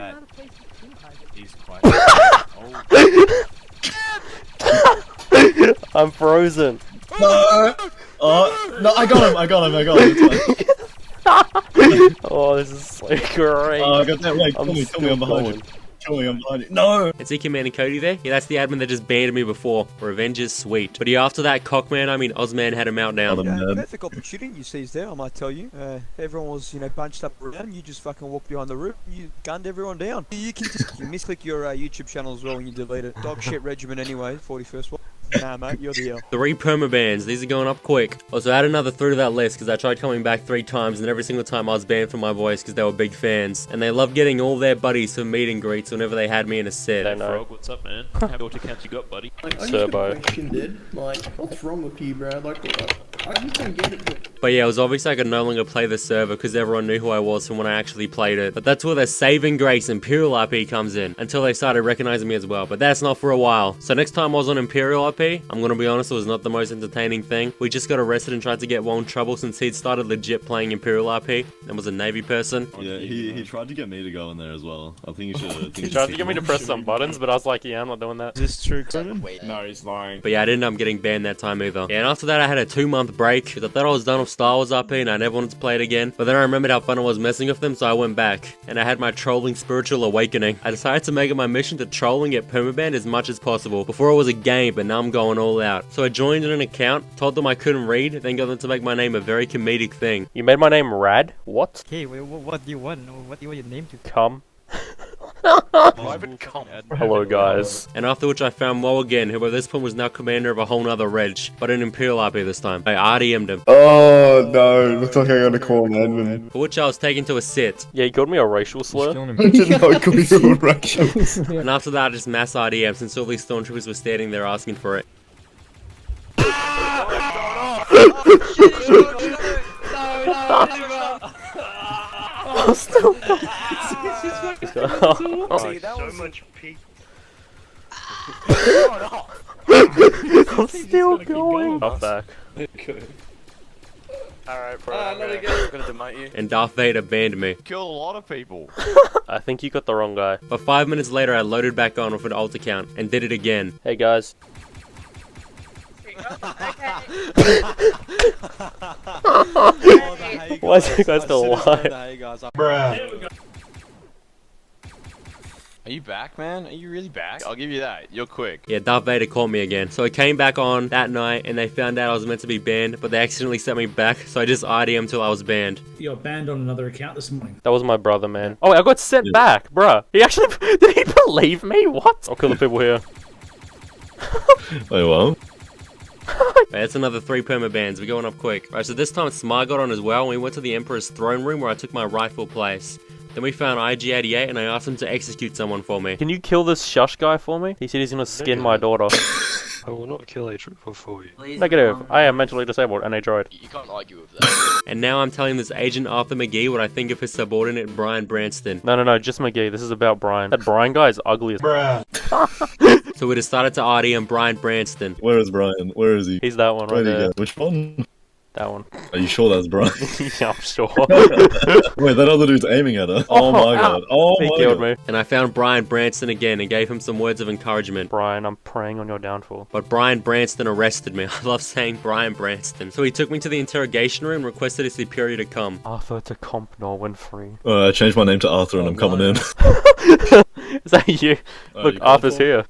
[SPEAKER 7] I'm frozen.
[SPEAKER 12] No! Oh, no, I got him.
[SPEAKER 7] Oh, this is so great.
[SPEAKER 12] Oh, I got that. Wait, kill me, I'm behind you. Kill me, I'm behind you. No!
[SPEAKER 7] Is he Command and Cody there? Yeah, that's the admin that just banned me before. Revenge is sweet. But yeah, after that, Ozman had a meltdown.
[SPEAKER 18] Perfect opportunity you seized there, I might tell you. Everyone was, bunched up around. You just fucking walked behind the roof and you gunned everyone down. You can misclick your YouTube channel as well when you delete it. Dog shit regiment anyway, 41st one. Nah, mate, you're the
[SPEAKER 7] 3 permabans. These are going up quick. Also, add another 3 to that list because I tried coming back 3 times and every single time I was banned from my voice because they were big fans. And they loved getting all their buddies for meet and greets whenever they had me in a set.
[SPEAKER 17] Hey, Frog, what's up, man? How many accounts you got, buddy?
[SPEAKER 7] Turbo.
[SPEAKER 18] what's wrong with you, bro? I just don't get it.
[SPEAKER 7] But yeah, it was obvious I could no longer play the server because everyone knew who I was from when I actually played it. But that's where the saving grace Imperial RP comes in, until they started recognizing me as well. But that's not for a while. So next time I was on Imperial RP, I'm gonna be honest, it was not the most entertaining thing. We just got arrested and tried to get Wall in trouble since he'd started legit playing Imperial RP and was a Navy person.
[SPEAKER 12] Yeah, he tried to get me to go in there as well. I think you should.
[SPEAKER 7] He tried to get me to press some buttons, but I was like, yeah, I'm not doing that.
[SPEAKER 11] Is this true, Cronin? No, he's lying.
[SPEAKER 7] But yeah, I didn't end up getting banned that time either. Yeah, and after that I had a 2-month break because I thought I was done with Star Wars RP and I never wanted to play it again. But then I remembered how fun it was messing with them, so I went back. And I had my trolling spiritual awakening. I decided to make it my mission to troll and get permabanned as much as possible. Before it was a game, but now I'm going all out. So I joined an account, told them I couldn't read, then got them to make my name a very comedic thing. You made my name Rad? What?
[SPEAKER 5] Okay, what do you want? What do you want your name to?
[SPEAKER 7] Come.
[SPEAKER 8] Private com.
[SPEAKER 7] Hello guys. And after which I found Mo again, who by this point was now commander of a whole nother reg, but an Imperial RP this time. I RDM'd him.
[SPEAKER 12] Oh no, looks like I got a call, man.
[SPEAKER 7] For which I was taken to a sit. Yeah, he called me a racial slur.
[SPEAKER 12] I didn't know I called you a racial slur.
[SPEAKER 7] And after that I just mass RDM since all these stormtroopers were standing there asking for it. I'm still
[SPEAKER 8] so much pee.
[SPEAKER 7] I'm still going. Off back.
[SPEAKER 8] Alright, bro. I'm gonna demite you.
[SPEAKER 7] And Darth Vader banned me.
[SPEAKER 8] Killed a lot of people.
[SPEAKER 7] I think you got the wrong guy. But 5 minutes later I loaded back on with an alt account and did it again. Hey guys. Why is you guys still alive?
[SPEAKER 8] Bruh. Are you back, man? Are you really back? I'll give you that. You're quick.
[SPEAKER 7] Yeah, Darth Vader called me again. So I came back on that night and they found out I was meant to be banned, but they accidentally sent me back, so I just ID'd till I was banned.
[SPEAKER 19] You're banned on another account this morning.
[SPEAKER 7] That was my brother, man. Oh, I got sent back, bruh. He actually... Did he believe me? What? I'll kill the people here.
[SPEAKER 12] Wait, what?
[SPEAKER 7] That's another 3 permabans. We're going up quick. Right, so this time Smar got on as well, and we went to the Emperor's throne room where I took my rightful place. Then we found IG-88 and I asked him to execute someone for me. Can you kill this shush guy for me? He said he's gonna skin my daughter.
[SPEAKER 20] I will not kill a trooper for you.
[SPEAKER 7] Negative. I am mentally disabled and a droid.
[SPEAKER 8] You can't argue with that.
[SPEAKER 7] And now I'm telling this Agent Arthur McGee what I think of his subordinate Brian Branston. No, just McGee. This is about Brian. That Brian guy is ugly as bruh. So we decided to RDM Brian Branston.
[SPEAKER 12] Where is Brian? Where is he?
[SPEAKER 7] He's that one right there.
[SPEAKER 12] Which one?
[SPEAKER 7] That one.
[SPEAKER 12] Are you sure that's Brian?
[SPEAKER 7] Yeah, I'm sure.
[SPEAKER 12] Wait, that other dude's aiming at her. Oh my god. Oh
[SPEAKER 7] he
[SPEAKER 12] my
[SPEAKER 7] killed
[SPEAKER 12] god.
[SPEAKER 7] me. And I found Brian Branston again and gave him some words of encouragement. Brian, I'm praying on your downfall. But Brian Branston arrested me. I love saying Brian Branston. So he took me to the interrogation room and requested his superior to come. Arthur to comp nor win free.
[SPEAKER 12] I changed my name to Arthur and I'm coming in.
[SPEAKER 7] Is that you? Look, Arthur's here.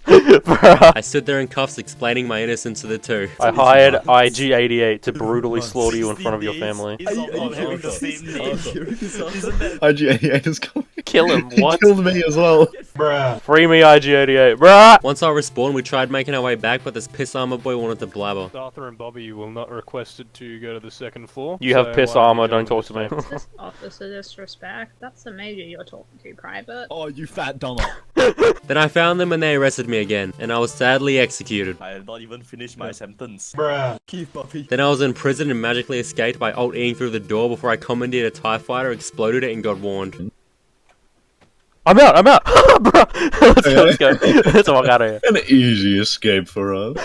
[SPEAKER 7] I stood there in cuffs explaining my innocence to the two. I hired IG-88 to brutally slaughter you in front of your family.
[SPEAKER 12] IG-88 is coming.
[SPEAKER 7] Kill him, what?
[SPEAKER 12] He killed me as well.
[SPEAKER 7] Bruh. Free me, IG-88, bruh! Once I respawned, we tried making our way back, but this piss armor boy wanted to blabber.
[SPEAKER 17] Arthur and Bobby will not requested to go to the 2nd floor.
[SPEAKER 7] You have piss armor, don't talk to me.
[SPEAKER 21] This officer disrespect. That's the major you're talking to, Private.
[SPEAKER 11] Oh, you fat Donald.
[SPEAKER 7] Then I found them and they arrested me again, and I was sadly executed.
[SPEAKER 22] I had not even finished my sentence.
[SPEAKER 11] Bruh.
[SPEAKER 22] Keep Bobby.
[SPEAKER 7] Then I was in prison and magically escaped by alt-Eing through the door before I commandeered a TIE fighter, exploded it, and got warned. I'm out! Bro! Let's go. Let's walk out of here.
[SPEAKER 12] An easy escape for us.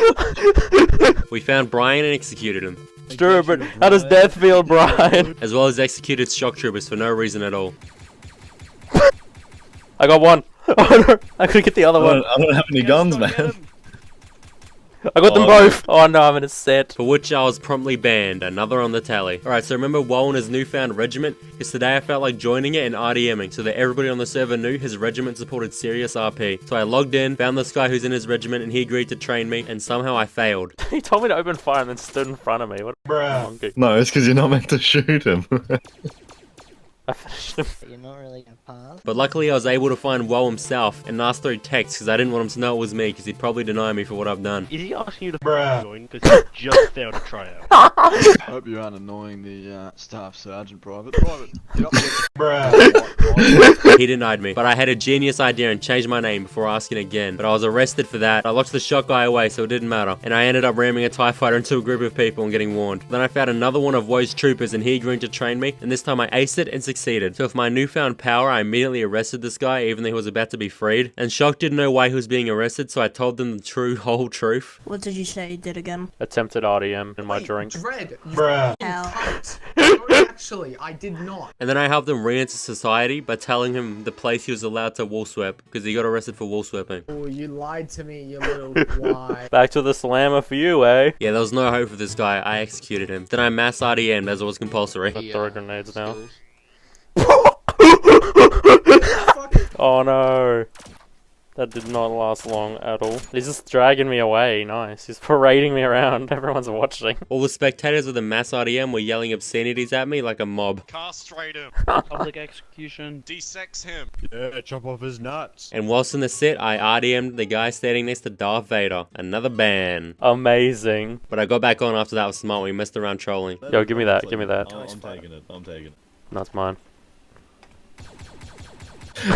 [SPEAKER 7] We found Brian and executed him. Stupid. How does death feel, Brian? As well as executed shock troopers for no reason at all. I got one. Oh no, I couldn't get the other one.
[SPEAKER 12] I don't have any guns, man.
[SPEAKER 7] I got them both! Oh no, I'm in a set. For which I was promptly banned, another on the tally. Alright, so remember Woe and his newfound regiment? Because today I felt like joining it and RDMing, so that everybody on the server knew his regiment supported serious RP. So I logged in, found this guy who's in his regiment, and he agreed to train me, and somehow I failed. He told me to open fire and then stood in front of me. What a monkey.
[SPEAKER 12] No, it's because you're not meant to shoot him.
[SPEAKER 7] I finished him.
[SPEAKER 10] You're not really a pass.
[SPEAKER 7] But luckily I was able to find Woe himself and ask through text because I didn't want him to know it was me because he'd probably deny me for what I've done.
[SPEAKER 20] Is he asking you to join because you just failed a tryout?
[SPEAKER 13] Hope you aren't annoying the staff sergeant private.
[SPEAKER 7] He denied me, but I had a genius idea and changed my name before asking again. But I was arrested for that. I locked the shot guy away so it didn't matter. And I ended up ramming a TIE fighter into a group of people and getting warned. Then I found another one of Woe's troopers and he agreed to train me. And this time I aced it and succeeded. So with my newfound power, I immediately arrested this guy even though he was about to be freed. And Shock didn't know why he was being arrested, so I told them the whole truth.
[SPEAKER 10] What did you say you did again?
[SPEAKER 7] Attempted RDM in my drink.
[SPEAKER 5] Dread.
[SPEAKER 10] Hell.
[SPEAKER 5] Actually, I did not.
[SPEAKER 7] And then I helped him re-enter society by telling him the place he was allowed to wool sweep because he got arrested for wool sweeping.
[SPEAKER 5] Oh, you lied to me, you little lie.
[SPEAKER 7] Back to the slammer for you, eh? Yeah, there was no hope for this guy. I executed him. Then I mass RDM'd as it was compulsory. Let's throw grenades now. Oh no. That did not last long at all. He's just dragging me away. Nice. He's parading me around. Everyone's watching. All the spectators with the mass RDM were yelling obscenities at me like a mob.
[SPEAKER 20] Castrate him. Public execution.
[SPEAKER 13] De-sex him.
[SPEAKER 11] Yeah, chop off his nuts.
[SPEAKER 7] And whilst in the set, I RDM'd the guy standing next to Darth Vader. Another ban. Amazing. But I got back on after that was smart. We messed around trolling. Yo, give me that. Give me that.
[SPEAKER 12] I'm taking it. I'm taking it.
[SPEAKER 7] That's mine.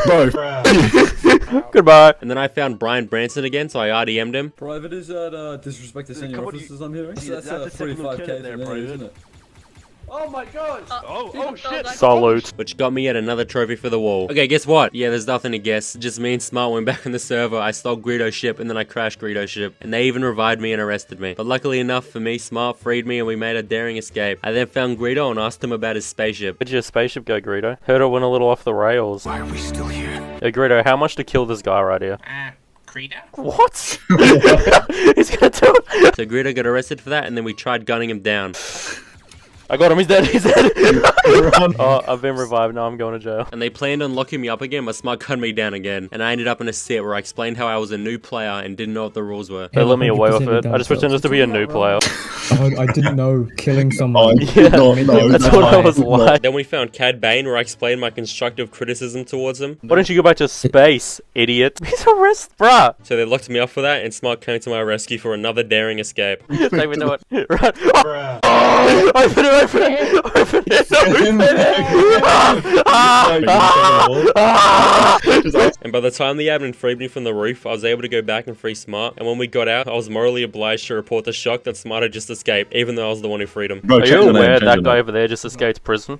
[SPEAKER 12] Bro.
[SPEAKER 7] Goodbye. And then I found Brian Branson again, so I RDM'd him.
[SPEAKER 2] Private, is that disrespect to senior officers I'm hearing? That's 45k there, bro, isn't it?
[SPEAKER 15] Oh my god!
[SPEAKER 20] Oh shit!
[SPEAKER 7] Salute. Which got me yet another trophy for the wall. Okay, guess what? Yeah, there's nothing to guess. Just me and Smart went back on the server. I stole Greedo's ship and then I crashed Greedo's ship. And they even revived me and arrested me. But luckily enough for me, Smart freed me and we made a daring escape. I then found Greedo and asked him about his spaceship. Where'd your spaceship go, Greedo? Heard it went a little off the rails.
[SPEAKER 3] Why are we still here?
[SPEAKER 7] Hey, Greedo, how much to kill this guy right here?
[SPEAKER 3] Greedo?
[SPEAKER 7] What? He's gonna do it. So Greedo got arrested for that and then we tried gunning him down. I got him, he's dead, he's dead! Oh, I've been revived, now I'm going to jail. And they planned on locking me up again, but Smart gunned me down again. And I ended up in a set where I explained how I was a new player and didn't know what the rules were. They let me away with it. I just pretended to be a new player.
[SPEAKER 2] I didn't know killing someone.
[SPEAKER 7] Yeah, that's what I was like. Then we found Cad Bane where I explained my constructive criticism towards him. Why don't you go back to space, idiot? He's arrested, bruh! So they locked me up for that and Smart came to my rescue for another daring escape. Take me to it. Right. Oh, open it! Open it! Open it! And by the time the admin freed me from the roof, I was able to go back and free Smart. And when we got out, I was morally obliged to report the shock that Smart had just escaped, even though I was the one who freed him. Bro, are you aware that guy over there just escaped prison?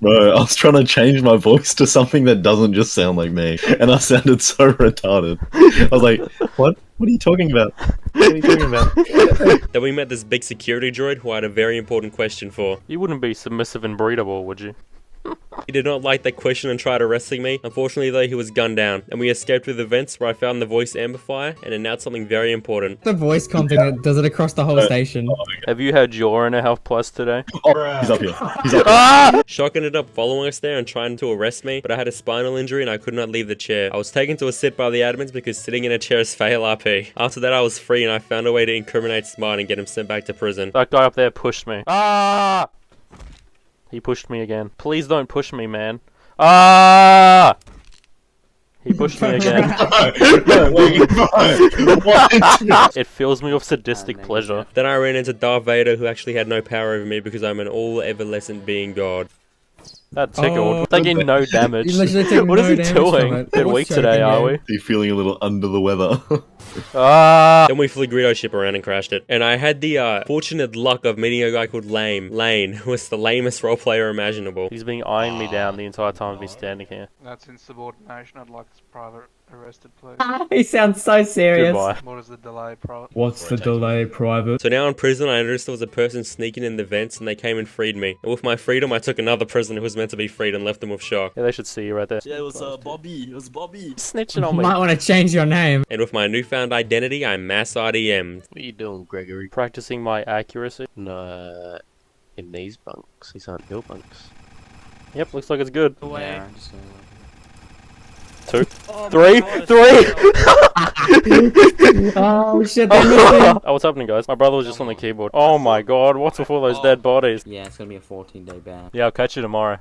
[SPEAKER 12] Bro, I was trying to change my voice to something that doesn't just sound like me, and I sounded so retarded. I was like, what? What are you talking about? What are you talking about?
[SPEAKER 7] Then we met this big security droid who I had a very important question for. You wouldn't be submissive and breedable, would you? He did not like that question and tried arresting me. Unfortunately though, he was gunned down. And we escaped through the vents where I found the voice amplifier and announced something very important.
[SPEAKER 2] The voice content does it across the whole station.
[SPEAKER 7] Have you had Jaw in a health plus today?
[SPEAKER 12] Oh, he's up here. He's up here.
[SPEAKER 7] Ah! Shock ended up following us there and trying to arrest me, but I had a spinal injury and I could not leave the chair. I was taken to a sit by the admins because sitting in a chair is fail RP. After that I was free and I found a way to incriminate Smart and get him sent back to prison. That guy up there pushed me. Ah! He pushed me again. Please don't push me, man. Ah! He pushed me again. It fills me with sadistic pleasure. Then I ran into Darth Vader, who actually had no power over me because I'm an all-everlasting being god. That tickled. Taking no damage.
[SPEAKER 5] You literally take
[SPEAKER 7] What
[SPEAKER 5] no
[SPEAKER 7] is he
[SPEAKER 5] damage from
[SPEAKER 7] doing?
[SPEAKER 5] it.
[SPEAKER 7] Bit
[SPEAKER 5] What's
[SPEAKER 7] weak today,
[SPEAKER 5] shaking
[SPEAKER 7] are
[SPEAKER 5] you?
[SPEAKER 7] we?
[SPEAKER 12] Are you feeling a little under the weather?
[SPEAKER 7] Then we flew Greedo ship around and crashed it. And I had the fortunate luck of meeting a guy called Lane, who was the lamest role player imaginable. He's been eyeing me down the entire time I've been standing here.
[SPEAKER 3] That's insubordination. I'd like this private arrested, please.
[SPEAKER 5] He sounds so serious.
[SPEAKER 7] Goodbye.
[SPEAKER 3] What is the delay, private?
[SPEAKER 2] What's the delay, private?
[SPEAKER 7] So now in prison, I noticed there was a person sneaking in the vents and they came and freed me. And with my freedom, I took another prisoner who was meant to be freed and left them with shock. Yeah, they should see you right there.
[SPEAKER 22] Yeah, it was Bobby. It was Bobby.
[SPEAKER 7] Snitching on
[SPEAKER 5] You
[SPEAKER 7] me.
[SPEAKER 5] might want to change your name.
[SPEAKER 7] And with my newfound identity, I'm mass RDM'd.
[SPEAKER 14] What are you doing, Gregory?
[SPEAKER 7] Practicing my accuracy.
[SPEAKER 14] No, in these bunks. These aren't your bunks.
[SPEAKER 7] Yep, looks like it's good.
[SPEAKER 14] Yeah,
[SPEAKER 7] 2,
[SPEAKER 14] Oh
[SPEAKER 7] 3, 3!
[SPEAKER 5] Oh shit, they missed me.
[SPEAKER 7] Oh, what's happening, guys? My brother was just on the keyboard. Oh my god, what's with all those dead bodies?
[SPEAKER 14] Yeah, it's gonna be a 14-day ban.
[SPEAKER 7] Yeah, I'll catch you tomorrow.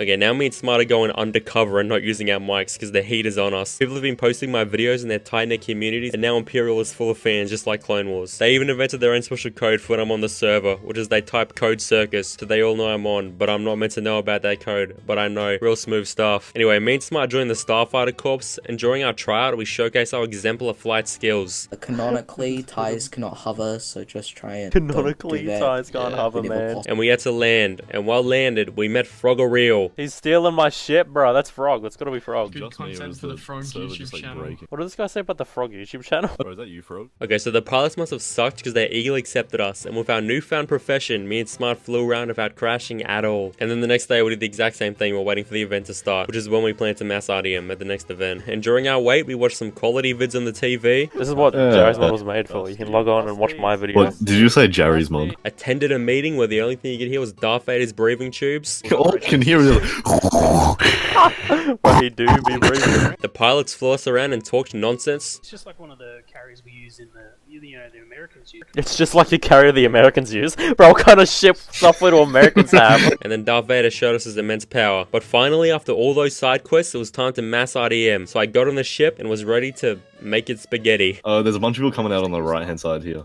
[SPEAKER 7] Okay, now me and Smart are going undercover and not using our mics because the heat is on us. People have been posting my videos in their tight-knit communities, and now Imperial is full of fans just like Clone Wars. They even invented their own special code for when I'm on the server, which is they type code circus, so they all know I'm on, but I'm not meant to know about that code, but I know. Real smooth stuff. Anyway, me and Smart joined the Starfighter Corps, and during our tryout, we showcase our exemplar flight skills.
[SPEAKER 14] Canonically, ties cannot hover, so just try it.
[SPEAKER 7] Canonically, ties can't hover, man. And we had to land, and while landed, we met Froggereel. He's stealing my shit, bro. That's Frog. That's gotta be Frog.
[SPEAKER 11] Good content for the Frog YouTube channel.
[SPEAKER 7] What did this guy say about the Frog YouTube channel?
[SPEAKER 11] Oh, is that you, Frog?
[SPEAKER 7] Okay, so the pilots must have sucked because they eagerly accepted us, and with our newfound profession, me and Smart flew around without crashing at all. And then the next day, we did the exact same thing while waiting for the event to start, which is when we plan to mass RDM at the next event. And during our wait, we watched some quality vids on the TV. This is what Jarry's mod was made for. You can log on and watch my videos.
[SPEAKER 12] What, did you say Jarry's mod?
[SPEAKER 7] Attended a meeting where the only thing you could hear was Darth Vader's breathing tubes.
[SPEAKER 12] All you can hear is
[SPEAKER 7] What he do be breathing. The pilots flew us around and talked nonsense.
[SPEAKER 17] It's just like one of the carriers we use in the Americans use.
[SPEAKER 7] It's just like the carrier the Americans use. Bro, what kind of ship software do Americans have? And then Darth Vader showed us his immense power. But finally, after all those side quests, it was time to mass RDM. So I got on the ship and was ready to make it spaghetti.
[SPEAKER 12] there's a bunch of people coming out on the right hand side here.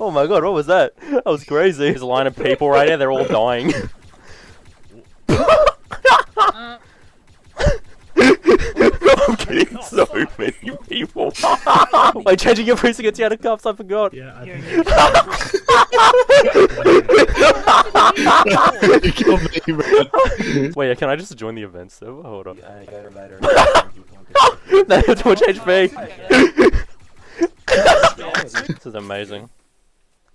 [SPEAKER 7] Oh my god, what was that? That was crazy. There's a line of people right here, they're all dying. I'm getting so many people. Like changing your precinct out of cups, I forgot.
[SPEAKER 19] Yeah, I
[SPEAKER 7] think. Wait, can I just join the event server? Hold on. Yeah, go later. That's too much HP. This is amazing.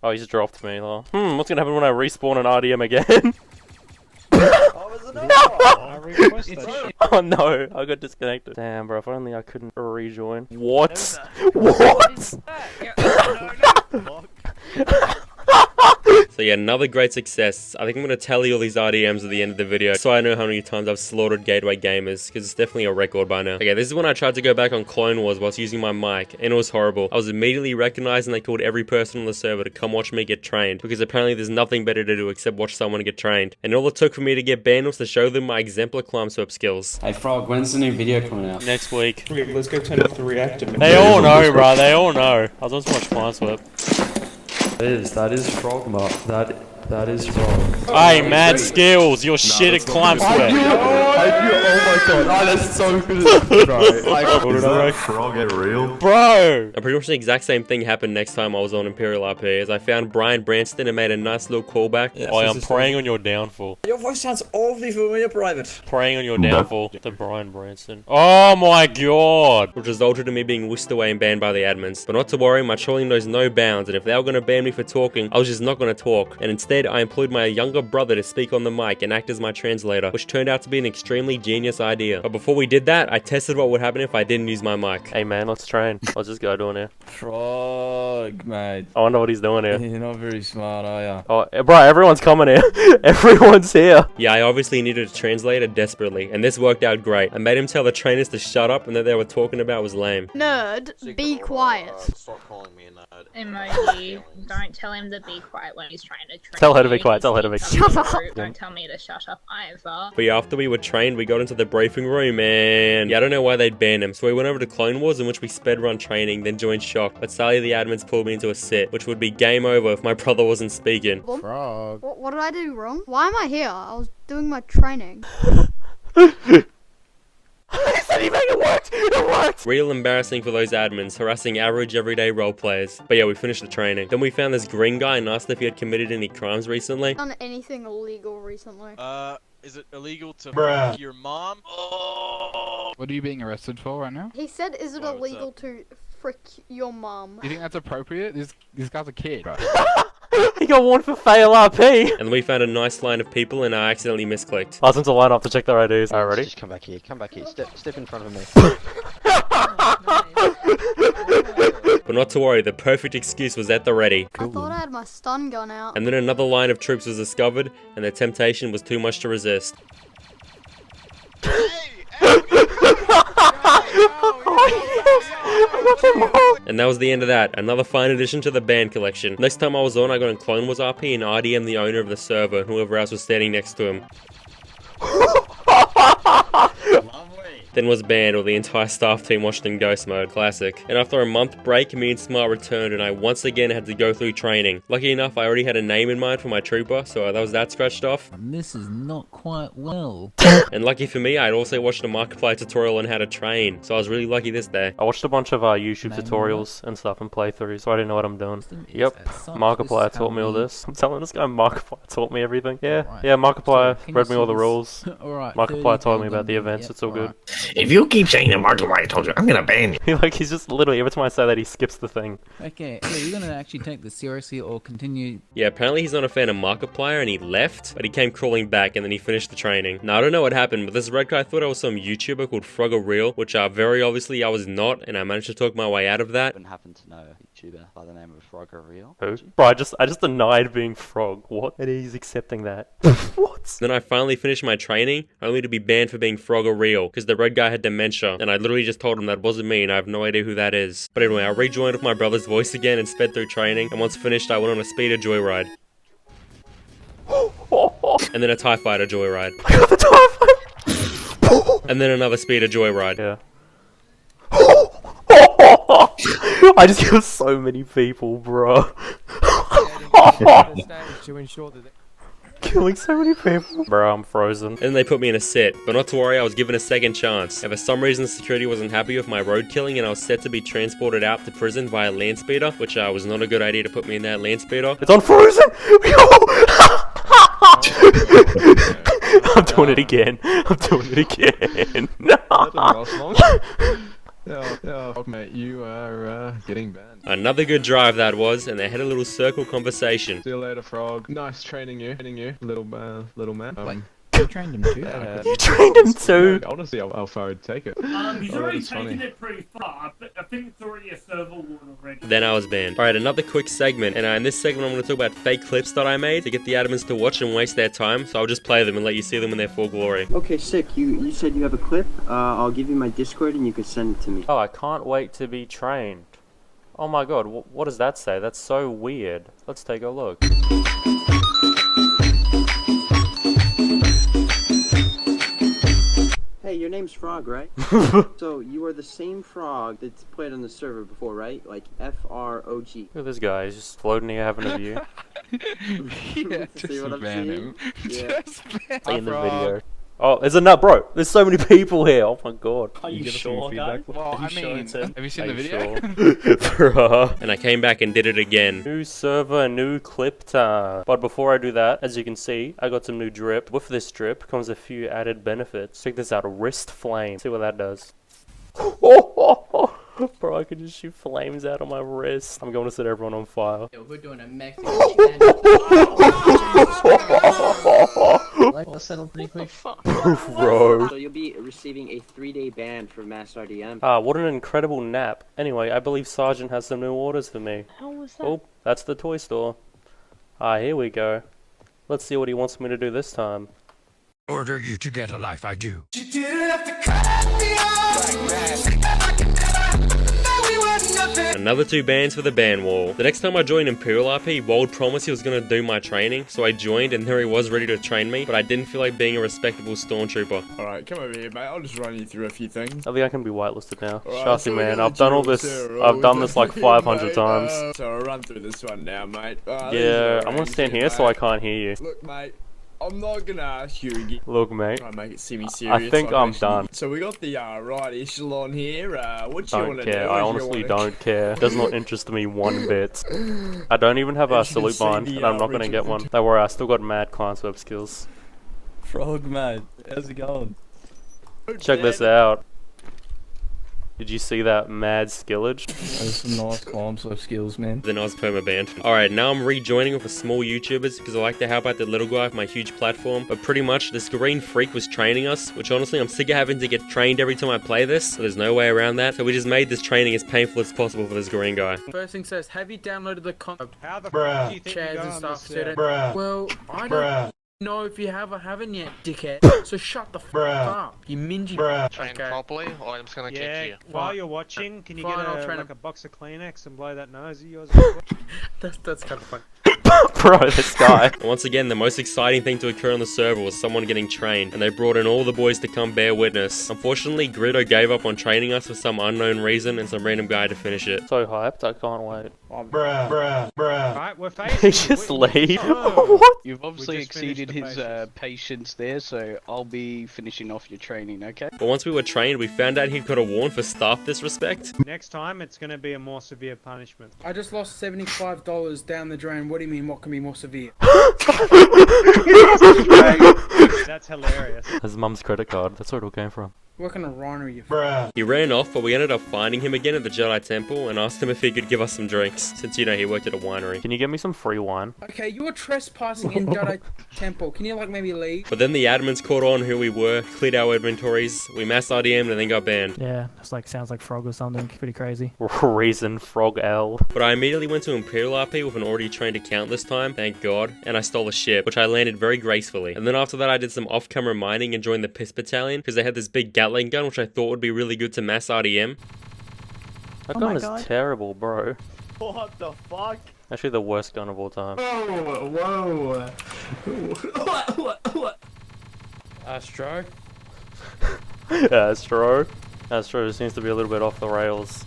[SPEAKER 7] Oh, he's dropped me. Though. What's gonna happen when I respawn an RDM again? Oh no, I got disconnected. Damn, bro, if only I couldn't rejoin. What? What? So yeah, another great success. I think I'm going to tally all these RDMs at the end of the video so I know how many times I've slaughtered Gateway Gamers, because it's definitely a record by now. Okay, this is when I tried to go back on Clone Wars whilst using my mic, and it was horrible. I was immediately recognized and they called every person on the server to come watch me get trained, because apparently there's nothing better to do except watch someone get trained. And all it took for me to get banned was to show them my exemplar climb swap skills.
[SPEAKER 14] Hey Frog, when's the new video coming out?
[SPEAKER 7] Next week.
[SPEAKER 14] Let's go turn off the reactor.
[SPEAKER 7] They all know, bro, they all know. I was on so much climb swap.
[SPEAKER 2] That is Frog, Mark. That is Frog.
[SPEAKER 7] Hey, mad skills, you're shit at climb swap.
[SPEAKER 2] Oh my god, that's so good.
[SPEAKER 12] Bro, Frog get real?
[SPEAKER 7] Bro! I'm pretty much the exact same thing happened next time I was on Imperial RP, as I found Brian Branston and made a nice little callback.
[SPEAKER 14] Yes,
[SPEAKER 7] I am praying on your downfall.
[SPEAKER 14] Your voice sounds awfully familiar, Private.
[SPEAKER 7] Praying on your downfall. The Brian Branston. Oh my god! Which resulted in me being whisked away and banned by the admins. But not to worry, my trolling knows no bounds, and if they were gonna ban me for talking, I was just not gonna talk. And instead, I employed my younger brother to speak on the mic and act as my translator, which turned out to be an extremely genius idea. But before we did that, I tested what would happen if I didn't use my mic. Hey man, let's train. Let's just go doing here.
[SPEAKER 2] Frog, mate.
[SPEAKER 7] I wonder what he's doing here.
[SPEAKER 2] You're not very smart, are ya?
[SPEAKER 7] Oh, bro, everyone's coming here. Everyone's here. Yeah, I obviously needed a translator desperately, and this worked out great. I made him tell the trainers to shut up and that they were talking about was lame.
[SPEAKER 10] Nerd, be quiet.
[SPEAKER 8] Stop calling me a nerd.
[SPEAKER 21] Emoji, don't tell him to be quiet when he's trying to train.
[SPEAKER 7] Tell her to be quiet. Tell her to be quiet.
[SPEAKER 21] Shut up! Don't tell me to shut up either.
[SPEAKER 7] But yeah, after we were trained, we got into the briefing room, and yeah, I don't know why they'd banned him. So we went over to Clone Wars, in which we sped run training, then joined Shock. But sadly, the admins pulled me into a sit, which would be game over if my brother wasn't speaking.
[SPEAKER 4] Frog. What did I do wrong? Why am I here? I was doing my training.
[SPEAKER 7] It worked! It worked! Real embarrassing for those admins, harassing average everyday role players. But yeah, we finished the training. Then we found this green guy and asked if he had committed any crimes recently.
[SPEAKER 4] Done anything illegal recently?
[SPEAKER 13] Is it illegal to
[SPEAKER 11] Bruh.
[SPEAKER 13] f your mom?
[SPEAKER 16] What are you being arrested for right now?
[SPEAKER 4] He said, is it illegal to frick your mum?
[SPEAKER 16] You think that's appropriate? This guy's a kid.
[SPEAKER 7] He got warned for fail RP! And then we found a nice line of people and I accidentally misclicked. I was to line up to check their IDs. Alright, ready?
[SPEAKER 14] Just come back here. Come back here. Step in front of me.
[SPEAKER 7] But not to worry, the perfect excuse was at the ready.
[SPEAKER 4] I thought I had my stun gun out.
[SPEAKER 7] And then another line of troops was discovered, and the temptation was too much to resist. And that was the end of that. Another fine addition to the band collection. Next time I was on, I got in Clone Wars RP and IDM the owner of the server and whoever else was standing next to him. Then was banned, or the entire staff team watched in ghost mode. Classic. And after a month break, me and Smart returned and I once again had to go through training. Lucky enough, I already had a name in mind for my trooper, so that was that scratched off.
[SPEAKER 23] This is not quite well.
[SPEAKER 7] And lucky for me, I'd also watched a Markiplier tutorial on how to train, so I was really lucky this day. I watched a bunch of YouTube tutorials and stuff and playthroughs, so I didn't know what I'm doing. Yep, Markiplier taught me all this. I'm telling this guy Markiplier taught me everything. Yeah, Markiplier read me all the rules. Markiplier told me about the events, it's all good.
[SPEAKER 12] If you keep saying that Markiplier told you, I'm gonna ban you.
[SPEAKER 7] Like, he's just literally, every time I say that, he skips the thing.
[SPEAKER 23] Okay, so you're gonna actually take this seriously or continue?
[SPEAKER 7] Yeah, apparently he's not a fan of Markiplier and he left, but he came crawling back and then he finished the training. Now, I don't know what happened, but this red guy thought I was some YouTuber called Frogger which very obviously I was not, and I managed to talk my way out of that.
[SPEAKER 14] I happen to know a YouTuber by the name of Frogger.
[SPEAKER 7] Who? Bro, I just denied being Frog. What? And he's accepting that. What? Then I finally finished my training, only to be banned for being Frogger because the red guy had dementia, and I literally just told him that wasn't me and I have no idea who that is. But anyway, I rejoined with my brother's voice again and sped through training, and once finished I went on a speeder joyride. And then a TIE fighter joyride. I got the TIE fighter! And then another speeder joyride. Yeah. I just killed so many people, bro.
[SPEAKER 18] To ensure that
[SPEAKER 7] Killing so many people. Bro, I'm frozen. And then they put me in a sit, but not to worry, I was given a second chance. And for some reason, security wasn't happy with my road killing, and I was set to be transported out to prison via land speeder, which was not a good idea to put me in that land speeder. It's on frozen! I'm doing it again. I'm doing it again.
[SPEAKER 11] Yeah, mate, you are getting banned.
[SPEAKER 7] Another good drive that was, and they had a little circle conversation.
[SPEAKER 11] See you later, Frog. Nice training you, little man.
[SPEAKER 23] You trained him too?
[SPEAKER 7] You trained him too?
[SPEAKER 11] I want to see how far I'd take it.
[SPEAKER 24] He's already taken it pretty far. I think it's already a server war already.
[SPEAKER 7] Then I was banned. Alright, another quick segment, and in this segment I'm going to talk about fake clips that I made to get the admins to watch and waste their time, so I'll just play them and let you see them in their full glory.
[SPEAKER 25] Okay, sick. You said you have a clip. I'll give you my Discord and you can send it to me.
[SPEAKER 7] Oh, I can't wait to be trained. Oh my god, what does that say? That's so weird. Let's take a look.
[SPEAKER 25] Hey, your name's Frog, right? So, you are the same Frog that's played on the server before, right? Like, F-R-O-G.
[SPEAKER 7] Look at this guy, he's just floating here having a view.
[SPEAKER 25] Yeah, see what I'm saying? Yeah.
[SPEAKER 7] In the video. Oh, there's a nut, bro. There's so many people here. Oh my god.
[SPEAKER 20] Are you sure, guys?
[SPEAKER 16] Well, I mean, have you seen the video?
[SPEAKER 7] Bruh. And I came back and did it again. New server, new clip time. But before I do that, as you can see, I got some new drip. With this drip comes a few added benefits. Check this out, wrist flame. See what that does. Bro, I could just shoot flames out of my wrist. I'm going to set everyone on fire.
[SPEAKER 5] Yo, we're doing a Mexican
[SPEAKER 25] I'll settle pretty quick.
[SPEAKER 7] Bro.
[SPEAKER 25] So you'll be receiving a 3-day ban for Mass RDM.
[SPEAKER 7] What an incredible nap. Anyway, I believe Sergeant has some new orders for me.
[SPEAKER 21] How was that?
[SPEAKER 7] Oh, that's the toy store. Here we go. Let's see what he wants me to do this time.
[SPEAKER 26] Order you to get a life, I do.
[SPEAKER 27] You didn't have to cut me off. Like that. We were
[SPEAKER 7] Another 2 bans for the ban wall. The next time I joined Imperial RP, Wold promised he was gonna do my training, so I joined and there he was ready to train me, but I didn't feel like being a respectable stormtrooper.
[SPEAKER 11] Alright, come over here, mate. I'll just run you through a few things.
[SPEAKER 14] I think I can be whitelisted now.
[SPEAKER 11] Alright,
[SPEAKER 14] Trust me,
[SPEAKER 11] so
[SPEAKER 14] man. I've done all this. I've done this like 500 times.
[SPEAKER 11] So I'll run through this one now, mate.
[SPEAKER 14] Yeah, I'm gonna stand here so I can't hear you.
[SPEAKER 11] Look, mate. I'm not gonna ask you again.
[SPEAKER 14] Look, mate.
[SPEAKER 11] Try and make it semi-serious.
[SPEAKER 14] I think I'm done.
[SPEAKER 11] So we got the right echelon here. What you
[SPEAKER 14] Don't
[SPEAKER 11] want to do?
[SPEAKER 14] care. I honestly don't care. It does not interest me one bit. I don't even have a salute bind, and I'm not gonna get one. Don't worry, I still got mad climb swap skills.
[SPEAKER 2] Frog, man. How's it going?
[SPEAKER 14] Check this out. Did you see that mad skillage?
[SPEAKER 2] Those some nice climb slope skills, man.
[SPEAKER 7] Then I was perma-banned. Alright, now I'm rejoining with a small YouTubers because I like to help out the little guy with my huge platform. But pretty much, this green freak was training us, which honestly, I'm sick of having to get trained every time I play this. So there's no way around that. So we just made this training as painful as possible for this green guy.
[SPEAKER 23] First thing says, have you downloaded the
[SPEAKER 20] How the
[SPEAKER 23] f***
[SPEAKER 20] do you think
[SPEAKER 23] chairs
[SPEAKER 20] you
[SPEAKER 23] and
[SPEAKER 20] got
[SPEAKER 23] stuff,
[SPEAKER 20] on this,
[SPEAKER 23] student? Well, I don't know if you have or haven't yet, dickhead. So shut the f up, you mingy.
[SPEAKER 13] Train properly, or I'm just gonna kick you.
[SPEAKER 20] While you're watching, can you
[SPEAKER 23] Fine,
[SPEAKER 20] get
[SPEAKER 23] I'll train
[SPEAKER 20] like a box of Kleenex and blow that nose of yours?
[SPEAKER 23] That's kind of fun.
[SPEAKER 14] Bro, this guy.
[SPEAKER 7] Once again, the most exciting thing to occur on the server was someone getting trained, and they brought in all the boys to come bear witness. Unfortunately, Griddo gave up on training us for some unknown reason, and some random guy to finish it.
[SPEAKER 14] So hyped, I can't wait.
[SPEAKER 20] Right, we're facing.
[SPEAKER 14] He just leave.
[SPEAKER 20] Oh.
[SPEAKER 14] What?
[SPEAKER 1] You've obviously exceeded his patience there, so I'll be finishing off your training, okay?
[SPEAKER 7] But once we were trained, we found out he'd got a warrant for staff disrespect.
[SPEAKER 20] Next time, it's going to be a more severe punishment.
[SPEAKER 23] I just lost $75 down the drain. What do you mean, what can be more severe?
[SPEAKER 20] That's hilarious.
[SPEAKER 14] His mum's credit card, that's where it all came from.
[SPEAKER 23] What kind of rhino you
[SPEAKER 7] He ran off, but we ended up finding him again at the Jedi Temple and asked him if he could give us some drinks, since, you know, he worked at a winery.
[SPEAKER 14] Can you get me some free wine?
[SPEAKER 23] Okay, you were trespassing in Jedi Temple. Can you, like, maybe leave?
[SPEAKER 7] But then the admins caught on who we were, cleared our inventories, we mass RDM'd and then got banned.
[SPEAKER 3] Yeah, it's like, sounds like Frog or something. Pretty crazy.
[SPEAKER 14] Reason Frog L.
[SPEAKER 7] But I immediately went to Imperial RP with an already trained account this time, thank God, and I stole a ship, which I landed very gracefully. And then after that I did some off-camera mining and joined the Piss Battalion, because they had this big Gatling gun, which I thought would be really good to mass RDM.
[SPEAKER 14] That gun is terrible, bro.
[SPEAKER 20] What the fuck?
[SPEAKER 14] Actually the worst gun of all time.
[SPEAKER 20] Whoa.
[SPEAKER 23] Astro?
[SPEAKER 14] Astro? Astro seems to be a little bit off the rails.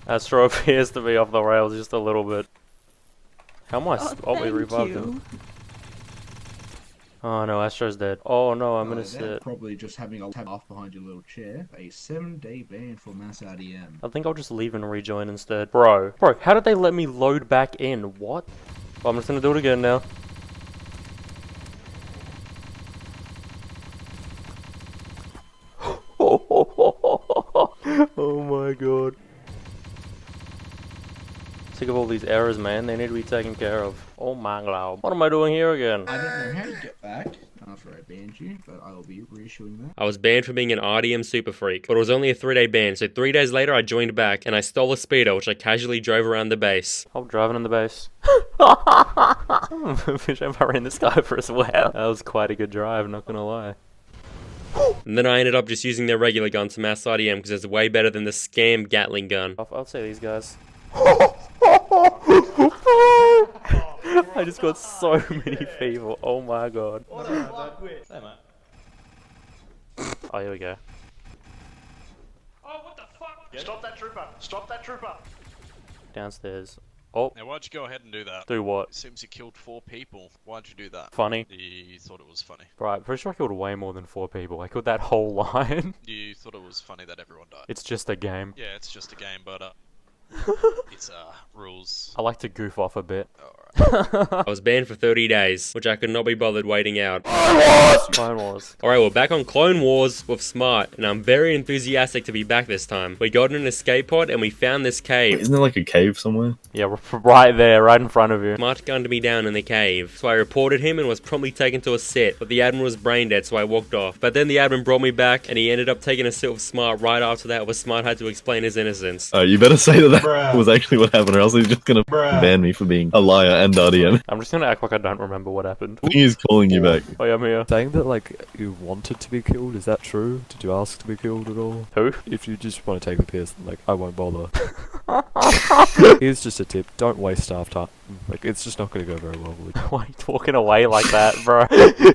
[SPEAKER 14] Astro appears to be off the rails just a little bit. How am I? We revived him. Oh no, Astro's dead. Oh no, I'm gonna sit.
[SPEAKER 6] Probably just having a laugh behind your little chair. A 7-day ban for mass RDM.
[SPEAKER 14] I think I'll just leave and rejoin instead. Bro, how did they let me load back in? What? Oh, I'm just gonna do it again now. Oh my god. Sick of all these errors, man. They need to be taken care of. Oh my god. What am I doing here again?
[SPEAKER 6] I don't know how to get back after I banned you, but I will be reissuing that.
[SPEAKER 7] I was banned for being an RDM super freak, but it was only a 3-day ban, so 3 days later I joined back, and I stole a speeder, which I casually drove around the base.
[SPEAKER 14] I'm driving in the base. Wish I ran this guy for as well. That was quite a good drive, not gonna lie.
[SPEAKER 7] And then I ended up just using their regular gun to mass RDM, because it's way better than the scam Gatling gun.
[SPEAKER 14] I'll say these guys. I just got so many people. Oh my god. Oh, here we go.
[SPEAKER 20] Oh, what the fuck? Stop that trooper! Stop that trooper!
[SPEAKER 14] Downstairs. Oh.
[SPEAKER 8] Now why'd you go ahead and do that?
[SPEAKER 14] Do what?
[SPEAKER 8] It seems you killed 4 people. Why'd you do that?
[SPEAKER 14] Funny.
[SPEAKER 8] You thought it was funny.
[SPEAKER 14] Right, pretty sure I killed way more than 4 people. I killed that whole line.
[SPEAKER 8] You thought it was funny that everyone died.
[SPEAKER 14] It's just a game.
[SPEAKER 8] Yeah, it's just a game, but it's rules.
[SPEAKER 14] I like to goof off a bit.
[SPEAKER 7] I was banned for 30 days, which I could not be bothered waiting out.
[SPEAKER 14] Clone Wars.
[SPEAKER 7] Alright, we're back on Clone Wars with Smart, and I'm very enthusiastic to be back this time. We got in an escape pod and we found this cave.
[SPEAKER 12] Wait, isn't there like a cave somewhere?
[SPEAKER 14] Yeah, right there, right in front of you.
[SPEAKER 7] Smart gunned me down in the cave, so I reported him and was promptly taken to a sit, but the admin was brain dead, so I walked off. But then the admin brought me back, and he ended up taking a sit with Smart right after that, where Smart had to explain his innocence.
[SPEAKER 12] You better say that was actually what happened, or else he's just gonna ban me for being a liar Guardian.
[SPEAKER 14] I'm just gonna act like I don't remember what happened.
[SPEAKER 12] He's calling you back.
[SPEAKER 14] Oh yeah, I'm here.
[SPEAKER 9] Saying that like you wanted to be killed, is that true? Did you ask to be killed at all?
[SPEAKER 14] Who?
[SPEAKER 9] If you just want to take the piss, like I won't bother. Here's just a tip: don't waste staff time. Like it's just not going to go very well.
[SPEAKER 14] Why are you talking away like that, bro?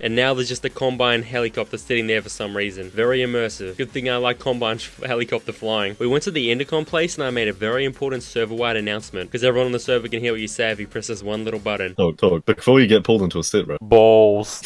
[SPEAKER 7] And now there's just a Combine helicopter sitting there for some reason. Very immersive. Good thing I like Combine helicopter flying. We went to the intercom place and I made a very important server-wide announcement. Because everyone on the server can hear what you say if you press this one little button.
[SPEAKER 12] Talk. Before you get pulled into a sit, bro.
[SPEAKER 14] Balls.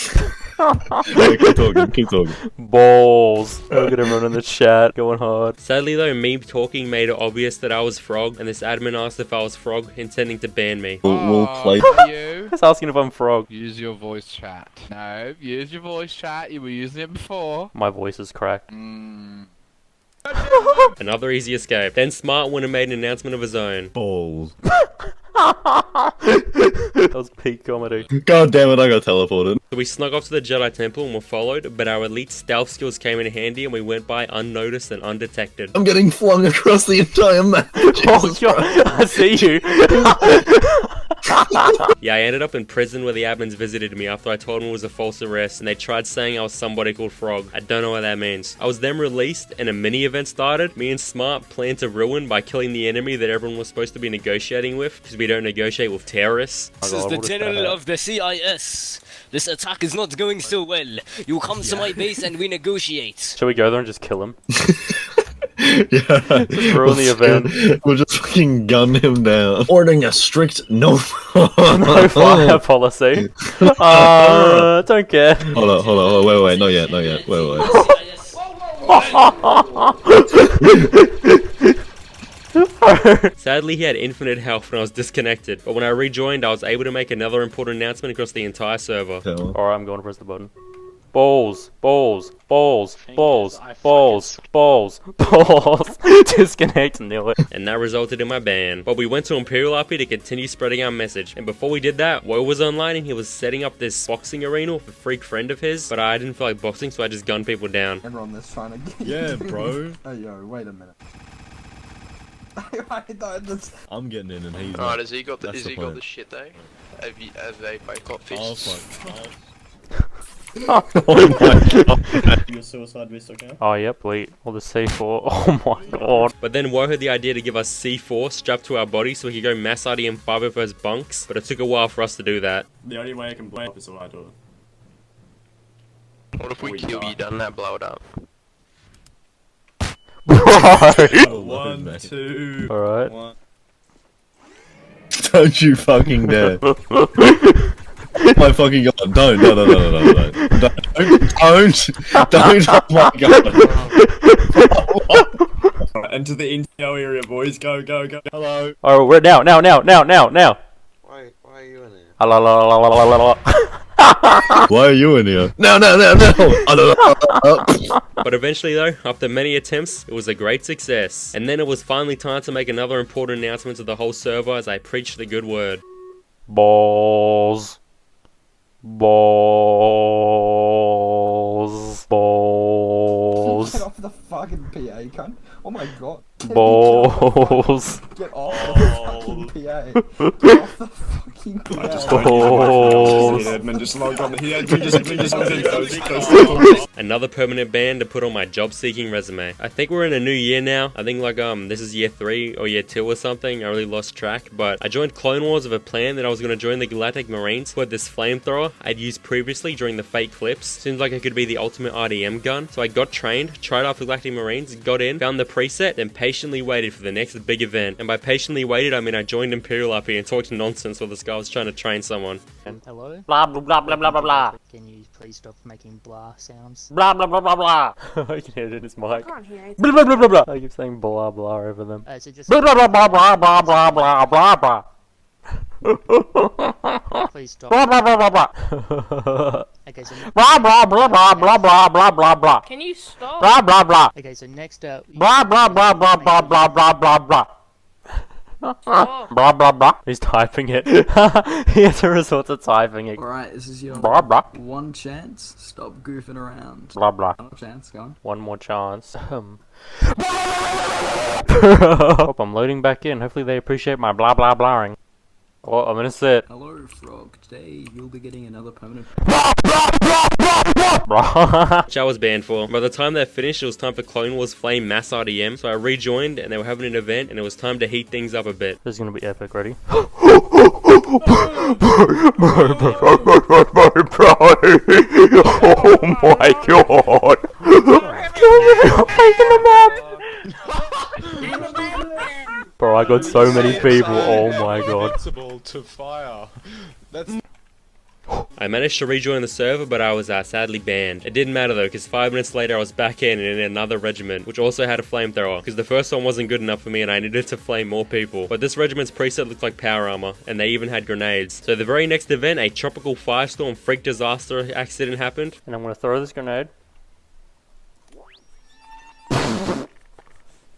[SPEAKER 12] Keep talking.
[SPEAKER 14] Balls. Look at everyone in the chat going hard.
[SPEAKER 7] Sadly though, me talking made it obvious that I was Frog, and this admin asked if I was Frog, intending to ban me.
[SPEAKER 12] We'll play.
[SPEAKER 16] You?
[SPEAKER 14] He's asking if I'm Frog.
[SPEAKER 16] Use your voice chat. No, use your voice chat. You were using it before.
[SPEAKER 14] My voice is cracked.
[SPEAKER 7] Another easy escape. Then Smart went and made an announcement of his own.
[SPEAKER 12] Balls.
[SPEAKER 14] That was peak comedy.
[SPEAKER 12] God damn it, I got teleported.
[SPEAKER 7] So we snuck off to the Jedi Temple and were followed, but our elite stealth skills came in handy and we went by unnoticed and undetected.
[SPEAKER 12] I'm getting flung across the entire map.
[SPEAKER 14] I see you.
[SPEAKER 7] Yeah, I ended up in prison where the admins visited me after I told them it was a false arrest and they tried saying I was somebody called Frog. I don't know what that means. I was then released and a mini event started. Me and Smart planned to ruin by killing the enemy that everyone was supposed to be negotiating with, because we don't negotiate with terrorists.
[SPEAKER 10] This is the general of the CIS. This attack is not going so well. You come to my base and we negotiate.
[SPEAKER 14] Shall we go there and just kill him?
[SPEAKER 12] Yeah.
[SPEAKER 14] Just ruin the event.
[SPEAKER 12] We'll just fucking gun him down. Ordering a strict no
[SPEAKER 14] fire policy. Don't care.
[SPEAKER 12] Hold on, wait, not yet, wait.
[SPEAKER 7] Sadly, he had infinite health when I was disconnected, but when I rejoined, I was able to make another important announcement across the entire server.
[SPEAKER 14] Alright, I'm going to press the button. Balls. Disconnect, knew it.
[SPEAKER 7] And that resulted in my ban. But we went to Imperial RP to continue spreading our message. And before we did that, Woe was online and he was setting up this boxing arena with a freak friend of his. But I didn't feel like boxing, so I just gunned people down.
[SPEAKER 2] Everyone that's trying to get
[SPEAKER 12] Yeah, bro.
[SPEAKER 2] Hey, yo, wait a minute.
[SPEAKER 12] I'm getting in and he's
[SPEAKER 13] Alright, has he got the shit though? Have they both got fists?
[SPEAKER 12] Oh my god.
[SPEAKER 15] Your suicide vest, okay?
[SPEAKER 14] Oh, yep, wait. All the C4. Oh my god.
[SPEAKER 7] But then Woe had the idea to give us C4 strapped to our body so we could go mass RDM 5 of those bunks, but it took a while for us to do that.
[SPEAKER 15] The only way I can blow up is if I do it.
[SPEAKER 13] What if we kill you, done that, blow it up?
[SPEAKER 15] One, two.
[SPEAKER 14] Alright.
[SPEAKER 15] One.
[SPEAKER 12] Don't you fucking dare. My fucking god, don't, oh my god.
[SPEAKER 15] Enter the intel area, boys, go. Hello.
[SPEAKER 14] Alright, we're now.
[SPEAKER 25] Why are you in here?
[SPEAKER 12] Why are you in here? No.
[SPEAKER 7] But eventually though, after many attempts, it was a great success. And then it was finally time to make another important announcement to the whole server as I preached the good word.
[SPEAKER 14] Balls.
[SPEAKER 2] Get off the fucking PA, cunt. Oh my god.
[SPEAKER 14] Balls.
[SPEAKER 2] Get off the fucking PA. Get off the fucking PA.
[SPEAKER 14] Balls.
[SPEAKER 7] Another permanent ban to put on my job seeking resume. I think we're in a new year now. I think like this is year 3 or year 2 or something. I really lost track, but I joined Clone Wars with a plan that I was going to join the Galactic Marines with this flamethrower I'd used previously during the fake clips. Seems like it could be the ultimate RDM gun. So I got trained, tried out for Galactic Marines, got in, found the preset, then patiently waited for the next big event. And by patiently waited, I mean I joined Imperial RP and talked nonsense while this guy was trying to train someone.
[SPEAKER 17] Hello?
[SPEAKER 14] Blah blah blah blah blah blah blah.
[SPEAKER 17] Can you please stop making blah sounds?
[SPEAKER 14] Blah blah blah blah blah. I can hear it in his mic.
[SPEAKER 17] I can't hear it.
[SPEAKER 14] Blah blah blah blah blah. I keep saying blah blah over them.
[SPEAKER 17] So just
[SPEAKER 14] blah blah blah blah blah blah blah blah blah blah.
[SPEAKER 17] Please stop.
[SPEAKER 14] Blah blah blah blah blah.
[SPEAKER 17] Okay, so
[SPEAKER 14] blah blah blah blah blah blah blah blah blah.
[SPEAKER 21] Can you stop?
[SPEAKER 14] Blah blah blah.
[SPEAKER 17] Okay, so next up.
[SPEAKER 14] Blah blah blah blah blah blah blah blah blah. Blah blah blah. He's typing it. He has a resort to typing it.
[SPEAKER 2] Alright, this is your
[SPEAKER 14] blah blah.
[SPEAKER 2] one chance. Stop goofing around.
[SPEAKER 14] Blah blah.
[SPEAKER 2] One chance, go on.
[SPEAKER 14] One more chance. Hope I'm loading back in. Hopefully they appreciate my blah blah blahing. Oh, I'm gonna sit.
[SPEAKER 25] Hello, Frog. Today you'll be getting another permanent.
[SPEAKER 7] Which I was banned for. By the time they finished, it was time for Clone Wars Flame Mass RDM, so I rejoined and they were having an event and it was time to heat things up a bit.
[SPEAKER 14] This is gonna be epic, ready? Oh my god! Bro, I got so many people, oh my god.
[SPEAKER 8] To fire. That's
[SPEAKER 7] I managed to rejoin the server, but I was sadly banned. It didn't matter though, because 5 minutes later I was back in another regiment, which also had a flamethrower, because the first one wasn't good enough for me and I needed to flame more people. But this regiment's preset looked like power armor, and they even had grenades. So the very next event, a tropical firestorm freak disaster accident happened.
[SPEAKER 14] And I'm gonna throw this grenade.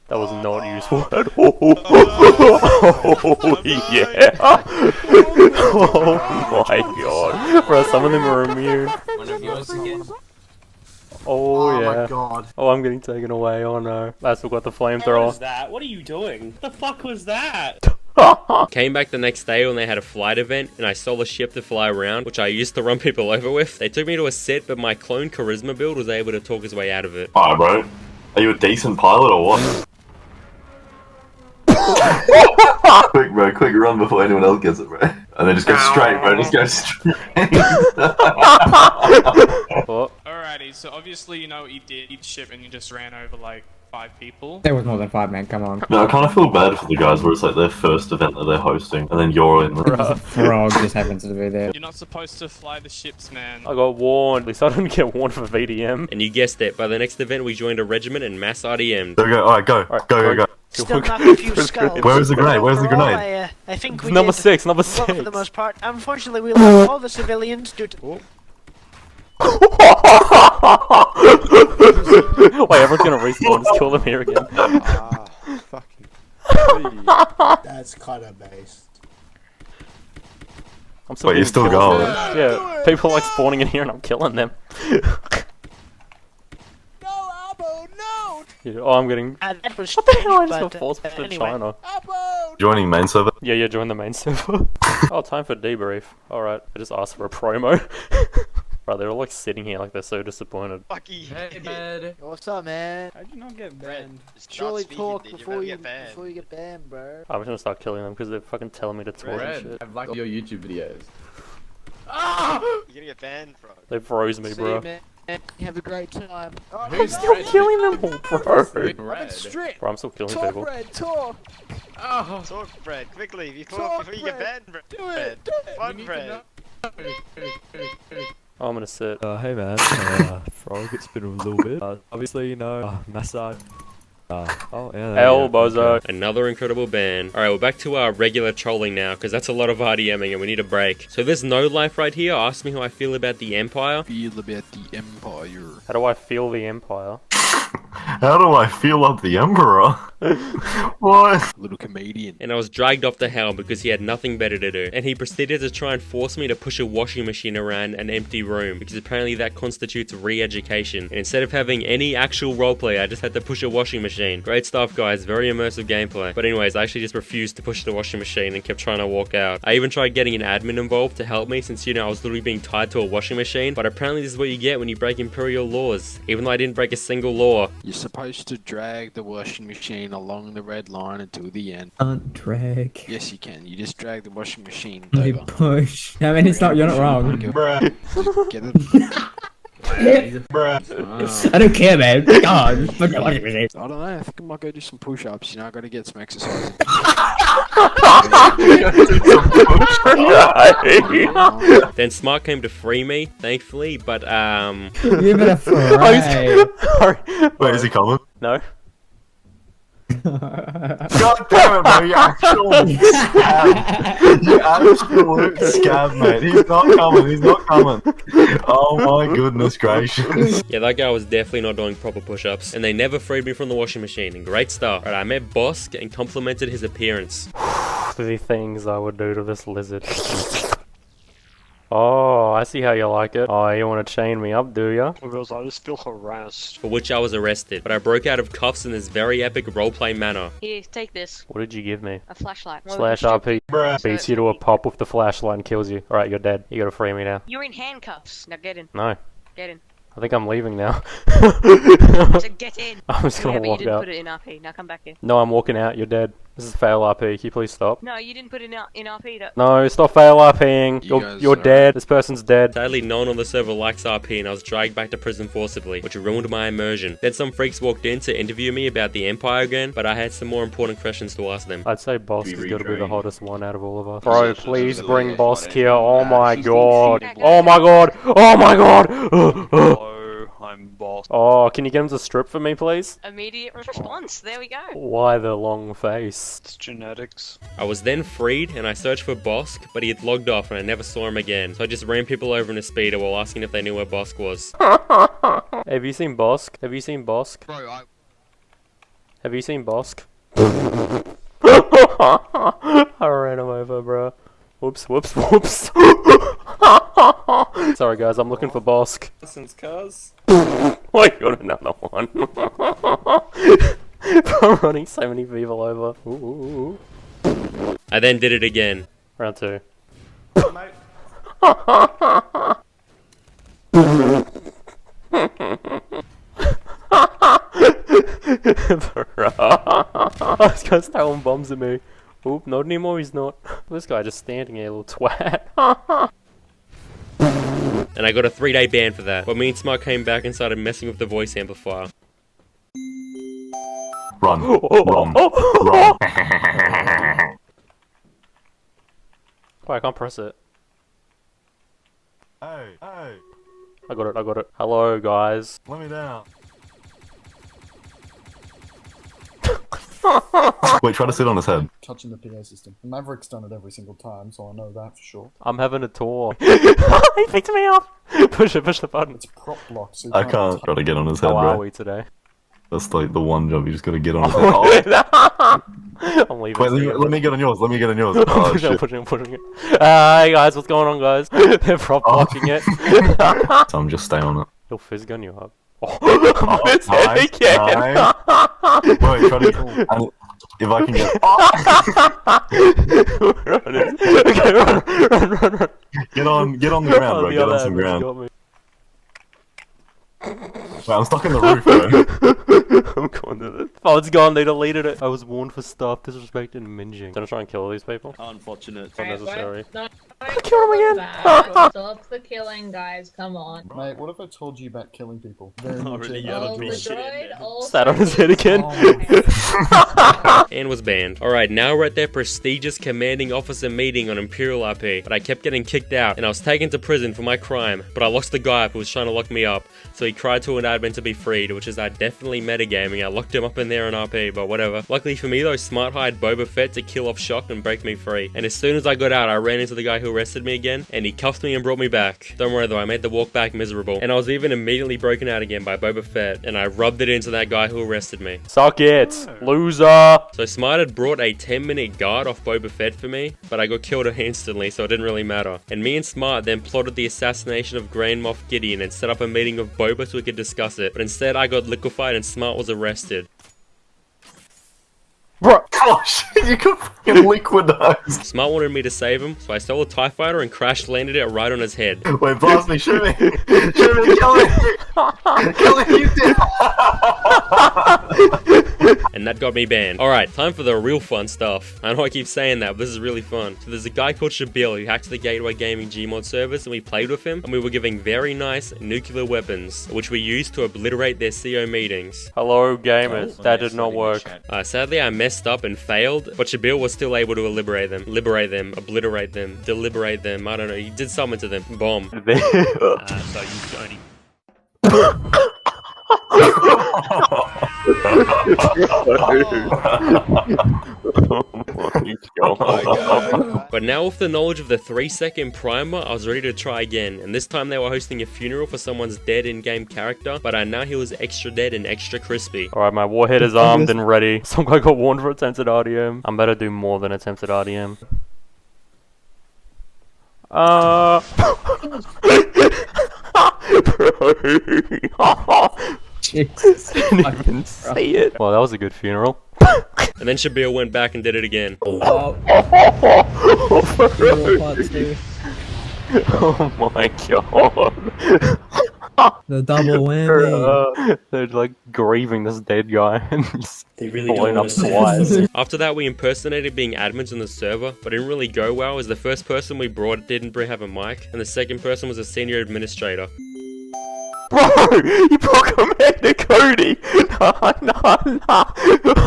[SPEAKER 14] That was not useful at all. Oh yeah! Oh my god. Bro, some of them are immune.
[SPEAKER 13] One of yours again?
[SPEAKER 14] Oh yeah.
[SPEAKER 13] my god.
[SPEAKER 14] Oh, I'm getting taken away. Oh no. I still got the flamethrower.
[SPEAKER 20] What was that? What are you doing? What the fuck was that?
[SPEAKER 7] Came back the next day when they had a flight event and I stole a ship to fly around, which I used to run people over with. They took me to a set, but my clone charisma build was able to talk his way out of it.
[SPEAKER 12] Hi, bro. Are you a decent pilot or what? Quick, bro, quick run before anyone else gets it, bro. And then just go straight, bro, just go straight.
[SPEAKER 11] Alrighty, so obviously you know what you did. You ship and you just ran over like 5 people.
[SPEAKER 4] There was more than 5, man, come on.
[SPEAKER 12] No, I kind of feel bad for the guys where it's like their first event that they're hosting, and then you're in the
[SPEAKER 4] Frog just happens to be there.
[SPEAKER 11] You're not supposed to fly the ships, man.
[SPEAKER 14] I got warned. At least I didn't get warned for VDM.
[SPEAKER 7] And you guessed it, by the next event we joined a regiment and mass RDM.
[SPEAKER 12] There we go, alright, go. Go.
[SPEAKER 5] Still knocked a few skulls.
[SPEAKER 12] Where is the grenade? Where's the grenade?
[SPEAKER 5] I think we
[SPEAKER 14] Number
[SPEAKER 5] did
[SPEAKER 14] 6, number
[SPEAKER 5] well
[SPEAKER 14] 6.
[SPEAKER 5] for the most part. Unfortunately, we lost all the civilians due to...
[SPEAKER 14] Wait, everyone's gonna respawn, just kill them here again.
[SPEAKER 20] That's kind of based.
[SPEAKER 14] I'm still
[SPEAKER 12] Wait, you're still
[SPEAKER 14] killing
[SPEAKER 12] going?
[SPEAKER 14] them. Yeah, people are like spawning in here and I'm killing them. Yeah, oh, I'm getting...
[SPEAKER 5] that was
[SPEAKER 14] what the hell? I just
[SPEAKER 5] but,
[SPEAKER 14] got forced to
[SPEAKER 5] anyway.
[SPEAKER 14] China.
[SPEAKER 12] Joining main server?
[SPEAKER 14] Yeah, join the main server. Oh, time for debrief. Alright, I just asked for a promo. Bro, they're all like sitting here like they're so disappointed.
[SPEAKER 5] Hey, man. What's up, man?
[SPEAKER 20] How'd you not get banned?
[SPEAKER 5] Surely talk before you get banned, bro.
[SPEAKER 14] I'm just gonna start killing them because they're fucking telling me to talk and shit.
[SPEAKER 2] I've liked your YouTube videos.
[SPEAKER 5] Ah!
[SPEAKER 13] You're gonna get banned, bro.
[SPEAKER 14] They froze me,
[SPEAKER 5] See
[SPEAKER 14] bro.
[SPEAKER 5] you, man. Have a great time.
[SPEAKER 14] I'm still killing them all, bro.
[SPEAKER 5] Strict.
[SPEAKER 14] Bro, I'm still killing
[SPEAKER 5] Talk,
[SPEAKER 14] people.
[SPEAKER 5] Fred, talk.
[SPEAKER 13] Oh. Talk, Fred, quickly, before you get banned, Fred.
[SPEAKER 5] Do it.
[SPEAKER 13] Fun, Fred.
[SPEAKER 14] Oh, I'm gonna sit.
[SPEAKER 9] Hey man, Frog, it's been a little bit. Obviously, you know, massage. Oh, yeah.
[SPEAKER 14] Hell, bozo.
[SPEAKER 7] Another incredible ban. Alright, we're back to our regular trolling now, because that's a lot of RDMing and we need a break. So this no life right here asked me how I feel about the Empire.
[SPEAKER 14] How do I feel the Empire?
[SPEAKER 12] How do I feel up the Emperor? What?
[SPEAKER 7] Little comedian. And I was dragged off to hell because he had nothing better to do. And he proceeded to try and force me to push a washing machine around an empty room, because apparently that constitutes re-education. And instead of having any actual roleplay, I just had to push a washing machine. Great stuff, guys. Very immersive gameplay. But anyways, I actually just refused to push the washing machine and kept trying to walk out. I even tried getting an admin involved to help me, since, you know, I was literally being tied to a washing machine. But apparently this is what you get when you break Imperial laws. Even though I didn't break a single law.
[SPEAKER 18] You're supposed to drag the washing machine along the red line until the end.
[SPEAKER 4] Can't drag.
[SPEAKER 18] Yes, you can. You just drag the washing machine
[SPEAKER 4] You
[SPEAKER 18] over.
[SPEAKER 4] push. I mean, it's not. You're not wrong.
[SPEAKER 18] Bruh. Get it?
[SPEAKER 4] I don't care, man. God, fuck the washing machine.
[SPEAKER 18] I don't know. I think I might go do some push-ups. You know, I gotta get some exercise.
[SPEAKER 7] Then Smart came to free me, thankfully, but
[SPEAKER 4] You better fry.
[SPEAKER 12] Wait, is he coming?
[SPEAKER 14] No.
[SPEAKER 12] God damn it, bro, you actual scab. You absolute scab, mate. He's not coming. Oh my goodness gracious.
[SPEAKER 7] yeah, that guy was definitely not doing proper push-ups. And they never freed me from the washing machine, and great stuff. Right, I met Bosk and complimented his appearance.
[SPEAKER 14] The things I would do to this lizard. Oh, I see how you like it. Oh, you want to chain me up, do ya?
[SPEAKER 1] Because I just feel harassed.
[SPEAKER 7] For which I was arrested, but I broke out of cuffs in this very epic roleplay manner.
[SPEAKER 3] Here, take this.
[SPEAKER 14] What did you give me?
[SPEAKER 3] A flashlight.
[SPEAKER 14] Slash RP. Beats you to a pop with the flashlight and kills you. Alright, you're dead. You gotta free me now.
[SPEAKER 3] You're in handcuffs. Now get in.
[SPEAKER 14] No.
[SPEAKER 3] Get in.
[SPEAKER 14] I think I'm leaving now.
[SPEAKER 3] So get in.
[SPEAKER 14] I'm just gonna
[SPEAKER 3] yeah, but
[SPEAKER 14] walk
[SPEAKER 3] you didn't
[SPEAKER 14] out.
[SPEAKER 3] put it in RP. Now come back in.
[SPEAKER 14] No, I'm walking out. You're dead. This is fail RP. Can you please stop?
[SPEAKER 3] No, you didn't put it in RP. Though.
[SPEAKER 14] No, stop fail RPing. You're dead. This person's dead.
[SPEAKER 7] Sadly, no one on the server likes RP and I was dragged back to prison forcibly, which ruined my immersion. Then some freaks walked in to interview me about the Empire again, but I had some more important questions to ask them.
[SPEAKER 14] I'd say Bosk is gotta be the hottest one out of all of us. Bro, please bring Bosk here. Oh my god. Oh my god. Oh my god.
[SPEAKER 1] I'm boss.
[SPEAKER 14] Oh, can you get him to strip for me, please?
[SPEAKER 3] Immediate response. There we go.
[SPEAKER 14] Why the long face?
[SPEAKER 1] It's genetics.
[SPEAKER 7] I was then freed and I searched for Bosk, but he had logged off and I never saw him again. So I just ran people over in a speeder while asking if they knew where Bosk was.
[SPEAKER 14] Have you seen Bosk? Have you seen Bosk?
[SPEAKER 1] Bro,
[SPEAKER 14] Have you seen Bosk? I ran him over, bro. Whoops, whoops, whoops. Sorry guys, I'm looking for Bosk.
[SPEAKER 15] Since cars.
[SPEAKER 14] Oh, you got another one. I'm running so many people over. Ooh.
[SPEAKER 7] I then did it again.
[SPEAKER 14] Round 2.
[SPEAKER 15] Mate.
[SPEAKER 14] This guy's throwing bombs at me. Oop, not anymore, he's not. This guy just standing here, little twat.
[SPEAKER 7] And I got a 3-day ban for that. But me and Smart came back and started messing with the voice amplifier.
[SPEAKER 12] Run. Run. Run.
[SPEAKER 14] Why, I can't press it.
[SPEAKER 12] Hey, hey.
[SPEAKER 14] I got it. Hello, guys.
[SPEAKER 12] Let me down. Wait, try to sit on his head.
[SPEAKER 2] Touching the PA system. Maverick's done it every single time, so I know that for sure.
[SPEAKER 14] I'm having a tour. He picked me up! Push the button.
[SPEAKER 2] It's prop locked, so you
[SPEAKER 12] I can't try to get on his head,
[SPEAKER 14] How
[SPEAKER 12] bro.
[SPEAKER 14] are we today?
[SPEAKER 12] That's like the one job, you just gotta get on his head. Oh.
[SPEAKER 14] I'm leaving.
[SPEAKER 12] Wait, let me get on yours, Oh, shit.
[SPEAKER 14] pushing it. Hey guys, what's going on, guys? They're prop locking it.
[SPEAKER 12] So I'm just staying on it.
[SPEAKER 14] He'll fizz gun you up. Oh, it's
[SPEAKER 12] nice,
[SPEAKER 14] again.
[SPEAKER 12] nice. Wait, try to... If I can get...
[SPEAKER 14] Okay, run.
[SPEAKER 12] Get on the ground, bro. Get on some ground. Wait, I'm stuck in the roof, bro.
[SPEAKER 14] I'm going to this. Oh, it's gone. They deleted it. I was warned for staff disrespect and minging. Gonna try and kill all these people?
[SPEAKER 15] Unfortunate.
[SPEAKER 14] It's unnecessary.
[SPEAKER 21] Kill him again! Stop the killing, guys. Come on.
[SPEAKER 2] Mate, what if I told you about killing people?
[SPEAKER 15] Not really
[SPEAKER 21] Oh, the droid also
[SPEAKER 14] Sat on his head again.
[SPEAKER 7] And was banned. Alright, now we're at their prestigious commanding officer meeting on Imperial RP, but I kept getting kicked out and I was taken to prison for my crime, but I lost the guy who was trying to lock me up, so he cried to an admin to be freed, which is definitely metagaming. I locked him up in there on RP, but whatever. Luckily for me though, Smart hired Boba Fett to kill off Shock and break me free, and as soon as I got out, I ran into the guy who arrested me again, and he cuffed me and brought me back. Don't worry though, I made the walk back miserable, and I was even immediately broken out again by Boba Fett, and I rubbed it into that guy who arrested me.
[SPEAKER 14] Suck it, loser.
[SPEAKER 7] So Smart had brought a 10-minute guard off Boba Fett for me, but I got killed instantly, so it didn't really matter. And me and Smart then plotted the assassination of Grand Moff Gideon and set up a meeting of Boba so we could discuss it, but instead I got liquefied and Smart was arrested.
[SPEAKER 12] Bro, gosh, you got fucking liquidized.
[SPEAKER 7] Smart wanted me to save him, so I stole a TIE fighter and crash landed it right on his head.
[SPEAKER 12] Wait, blast me, shoot me, kill me, kill me, you did.
[SPEAKER 7] And that got me banned. Alright, time for the real fun stuff. I know I keep saying that, but this is really fun. So there's a guy called Shabil who hacked the Gateway Gaming Gmod servers, and we played with him, and we were giving very nice nuclear weapons, which we used to obliterate their CO meetings.
[SPEAKER 14] Hello gamers, that did not work.
[SPEAKER 7] Sadly I messed up and failed, but Shabil was still able to obliterate them, obliterate them, deliberate them, I don't know, he did something to them. Bomb.
[SPEAKER 1] So you only...
[SPEAKER 7] But now with the knowledge of the 3-second primer, I was ready to try again, and this time they were hosting a funeral for someone's dead in-game character, but now he was extra dead and extra crispy.
[SPEAKER 14] Alright, my warhead is armed and ready. Some guy got warned for attempted RDM. I'm better do more than attempted RDM.
[SPEAKER 4] Jesus.
[SPEAKER 14] I can see it. Well, that was a good funeral.
[SPEAKER 7] And then Shabir went back and did it again.
[SPEAKER 4] Oh.
[SPEAKER 14] Oh my god.
[SPEAKER 4] The double whammy.
[SPEAKER 14] They're like grieving this dead guy and just
[SPEAKER 2] really
[SPEAKER 14] blowing
[SPEAKER 2] don't
[SPEAKER 14] up
[SPEAKER 2] wanna see
[SPEAKER 14] twice.
[SPEAKER 7] After that, we impersonated being admins on the server, but it didn't really go well as the first person we brought didn't have a mic, and the second person was a senior administrator.
[SPEAKER 14] Bro, you brought Commander Cody! Nah.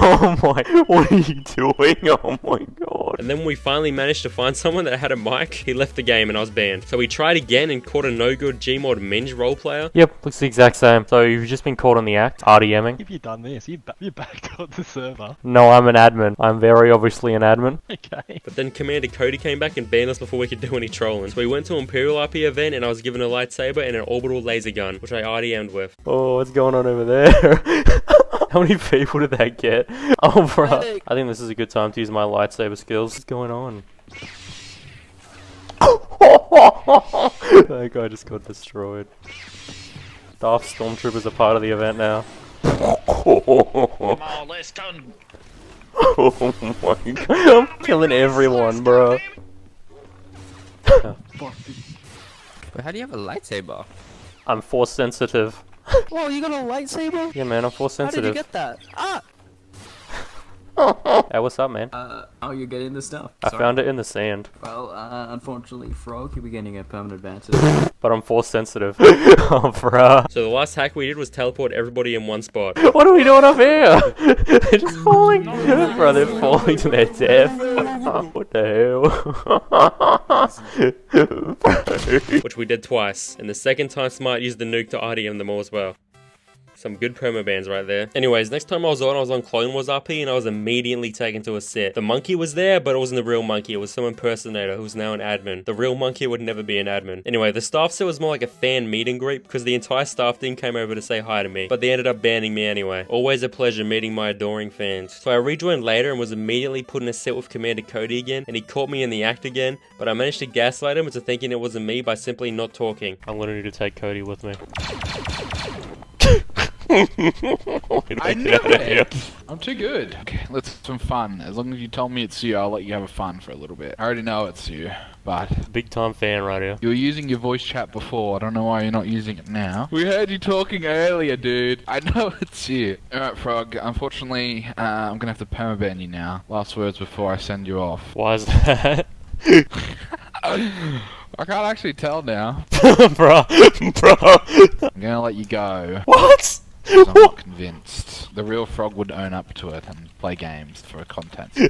[SPEAKER 14] Oh my, what are you doing? Oh my god.
[SPEAKER 7] And then when we finally managed to find someone that had a mic, he left the game and I was banned. So we tried again and caught a no-good Gmod Minge roleplayer.
[SPEAKER 14] Yep, looks the exact same. So you've just been caught on the act, RDMing.
[SPEAKER 6] Have you done this? You backed on the server.
[SPEAKER 14] No, I'm an admin. I'm very obviously an admin.
[SPEAKER 6] Okay.
[SPEAKER 7] But then Commander Cody came back and banned us before we could do any trolling. So we went to Imperial RP event and I was given a lightsaber and an orbital laser gun, which I RDM'd with.
[SPEAKER 14] Oh, what's going on over there? How many people did that get? Oh, bro. I think this is a good time to use my lightsaber skills. What's going on? That guy just got destroyed. Darth Stormtroopers are part of the event now. Oh my god, I'm killing everyone, bro.
[SPEAKER 4] But how do you have a lightsaber?
[SPEAKER 14] I'm force sensitive.
[SPEAKER 4] Whoa, you got a lightsaber?
[SPEAKER 14] Yeah, man, I'm force sensitive.
[SPEAKER 4] How did you get that? Ah!
[SPEAKER 14] Hey, what's up, man?
[SPEAKER 19] How are you getting this stuff?
[SPEAKER 14] I found it in the sand.
[SPEAKER 19] Well, unfortunately, Frog, you'll be getting a permanent advantage.
[SPEAKER 14] But I'm force sensitive. Oh, bruh.
[SPEAKER 7] So the last hack we did was teleport everybody in one spot.
[SPEAKER 14] What are we doing up here? They're just falling. Bro, they're falling to their death. What the hell?
[SPEAKER 7] Which we did twice. And the second time Smart used the nuke to RDM them all as well. Some good permabans right there. Anyways, next time I was on Clone Wars RP and I was immediately taken to a set. The monkey was there, but it wasn't the real monkey. It was some impersonator who's now an admin. The real monkey would never be an admin. Anyway, the staff set was more like a fan meet and greet because the entire staff team came over to say hi to me, but they ended up banning me anyway. Always a pleasure meeting my adoring fans. So I rejoined later and was immediately put in a set with Commander Cody again, and he caught me in the act again, but I managed to gaslight him into thinking it wasn't me by simply not talking.
[SPEAKER 14] I'm gonna need to take Cody with me.
[SPEAKER 16] I knew it! I'm too good. Okay, let's have some fun. As long as you tell me it's you, I'll let you have a fun for a little bit. I already know it's you, but...
[SPEAKER 14] Big time fan right here.
[SPEAKER 16] You were using your voice chat before. I don't know why you're not using it now. We heard you talking earlier, dude. I know it's you. Alright, Frog. Unfortunately, I'm gonna have to permaban you now. Last words before I send you off.
[SPEAKER 14] Why is that?
[SPEAKER 16] I can't actually tell now.
[SPEAKER 14] Bro.
[SPEAKER 16] I'm gonna let you go.
[SPEAKER 14] What?
[SPEAKER 16] I'm not convinced. The real Frog would own up to it and play games for content.
[SPEAKER 14] He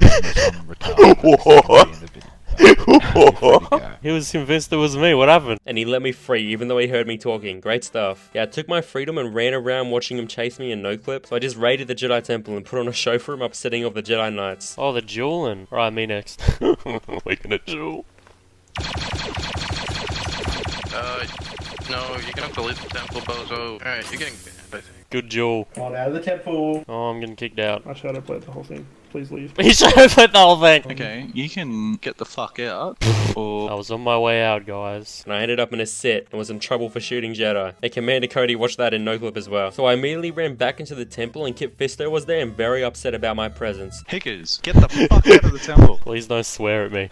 [SPEAKER 14] was convinced it was me. What happened?
[SPEAKER 7] And he let me free even though he heard me talking. Great stuff. Yeah, I took my freedom and ran around watching him chase me in no clip. So I just raided the Jedi Temple and put on a show for him upsetting all the Jedi Knights.
[SPEAKER 14] Oh, the dueling. Right, me next. We're gonna duel.
[SPEAKER 13] No, you're gonna have to leave the temple, bozo. Alright, you're getting banned, I think.
[SPEAKER 14] Good duel.
[SPEAKER 20] On out of the temple.
[SPEAKER 14] Oh, I'm getting kicked out.
[SPEAKER 20] I should have played the whole thing. Please leave.
[SPEAKER 14] You should have played the whole thing.
[SPEAKER 12] Okay, you can get the fuck out. Or...
[SPEAKER 14] I was on my way out, guys.
[SPEAKER 7] And I ended up in a set and was in trouble for shooting Jedi. And Commander Cody watched that in no clip as well. So I immediately ran back into the temple and Kip Fisto was there and very upset about my presence.
[SPEAKER 12] Hickers, get the fuck out of the temple.
[SPEAKER 14] Please don't swear at me.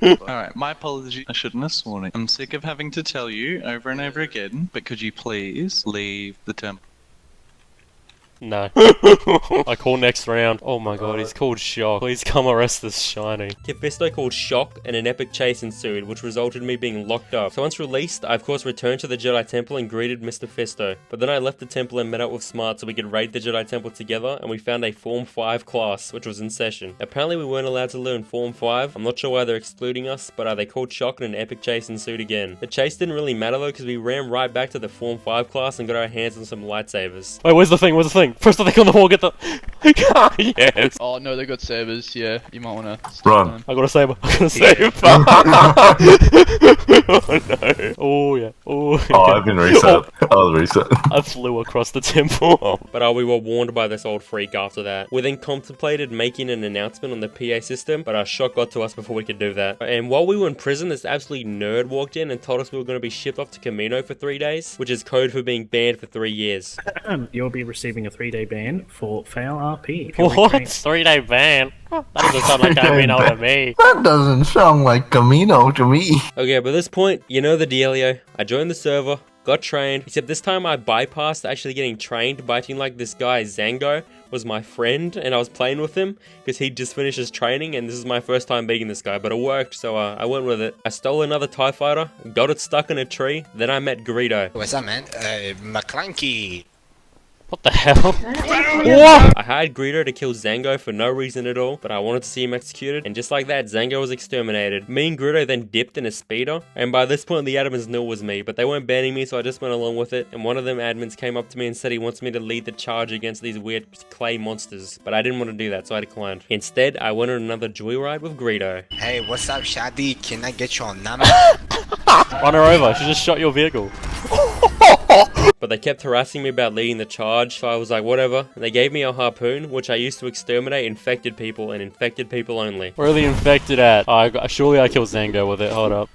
[SPEAKER 12] Alright, my apology. I shouldn't have sworn it. I'm sick of having to tell you over and over again, but could you please leave the temple?
[SPEAKER 14] No. I call next round. Oh my god, he's called Shock. Please come arrest this shiny.
[SPEAKER 7] Kifisto called Shock and an epic chase ensued, which resulted in me being locked up. So once released, I of course returned to the Jedi Temple and greeted Mr. Fisto. But then I left the temple and met up with Smart so we could raid the Jedi Temple together, and we found a Form 5 class, which was in session. Apparently we weren't allowed to learn Form 5. I'm not sure why they're excluding us, but they called Shock and an epic chase ensued again. The chase didn't really matter though, because we ran right back to the Form 5 class and got our hands on some lightsabers.
[SPEAKER 14] Wait, where's the thing? Where's the thing?
[SPEAKER 6] thing. Press the thing on the wall. Get the. Yes.
[SPEAKER 16] Oh no, they got sabers. Yeah, you might wanna
[SPEAKER 12] Run.
[SPEAKER 6] I got a saber. I got a saber. Oh no. Oh yeah. Oh.
[SPEAKER 12] Oh, I've been reset. I was reset.
[SPEAKER 6] I flew across the temple.
[SPEAKER 7] But we were warned by this old freak after that. We then contemplated making an announcement on the PA system, but our shot got to us before we could do that. And while we were in prison, this absolute nerd walked in and told us we were going to be shipped off to Camino for 3 days, which is code for being banned for 3 years.
[SPEAKER 20] You'll be receiving a 3-day ban for fail RP.
[SPEAKER 6] What? 3-day ban? That doesn't sound like Camino to me.
[SPEAKER 12] That doesn't sound like Camino to me.
[SPEAKER 7] Okay, by this point, you know the dealio. I joined the server, got trained, except this time I bypassed actually getting trained by acting like this guy, Zango, was my friend, and I was playing with him because he'd just finished his training, and this is my first time beating this guy, but it worked, so I went with it. I stole another TIE fighter, got it stuck in a tree, then I met Greedo.
[SPEAKER 10] What's up, man? McClanky.
[SPEAKER 6] What the hell?
[SPEAKER 7] I hired Greedo to kill Zango for no reason at all, but I wanted to see him executed, and just like that, Zango was exterminated. Me and Greedo then dipped in a speeder, and by this point the admins knew it was me, but they weren't banning me, so I just went along with it, and one of them admins came up to me and said he wants me to lead the charge against these weird clay monsters, but I didn't want to do that, so I declined. Instead, I went on another joyride with Greedo.
[SPEAKER 10] Hey, what's up, Shadi? Can I get your number?
[SPEAKER 6] Run her over, she just shot your vehicle.
[SPEAKER 7] But they kept harassing me about leading the charge, so I was like, whatever. And they gave me a harpoon, which I used to exterminate infected people, and infected people only.
[SPEAKER 6] Where are the infected at? Surely I killed Zango with it, hold up.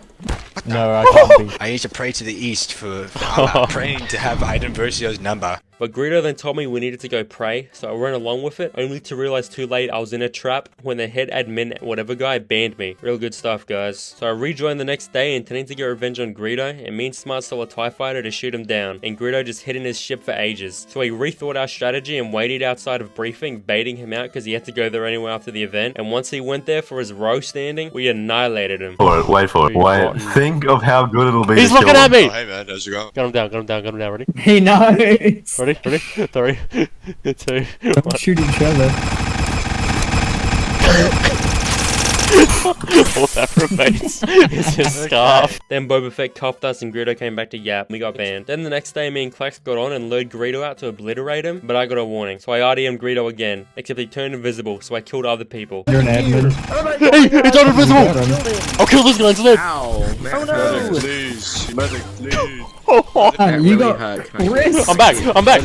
[SPEAKER 19] No, I can't be.
[SPEAKER 10] I need to pray to the east for Allah, praying to have Iden Versio's number.
[SPEAKER 7] But Greedo then told me we needed to go pray, so I ran along with it, only to realize too late I was in a trap when the head admin, whatever guy, banned me. Real good stuff, guys. So I rejoined the next day intending to get revenge on Greedo, and me and Smart stole a TIE fighter to shoot him down, and Greedo just hid in his ship for ages. So we rethought our strategy and waited outside of briefing, baiting him out because he had to go there anyway after the event, and once he went there for his row standing, we annihilated him.
[SPEAKER 12] Wait for it. Wait. Think of how good it'll be.
[SPEAKER 6] He's looking at me!
[SPEAKER 13] Oh, hey man, how's it going?
[SPEAKER 6] Got him down, ready?
[SPEAKER 19] He knows.
[SPEAKER 6] Ready? 3, 2, 1.
[SPEAKER 19] Don't shoot each other.
[SPEAKER 6] All that remains is his scarf.
[SPEAKER 7] Then Boba Fett cuffed us and Greedo came back to Yap. We got banned. Then the next day me and Klax got on and lured Greedo out to obliterate him, but I got a warning. So I RDM'd Greedo again, except he turned invisible, so I killed other people.
[SPEAKER 19] You're an admin.
[SPEAKER 6] Hey, he turned invisible! I'll kill this guy instead!
[SPEAKER 18] Ow, man.
[SPEAKER 19] Oh no!
[SPEAKER 13] Medic, please. Medic, please.
[SPEAKER 19] You got wrist.
[SPEAKER 6] I'm back!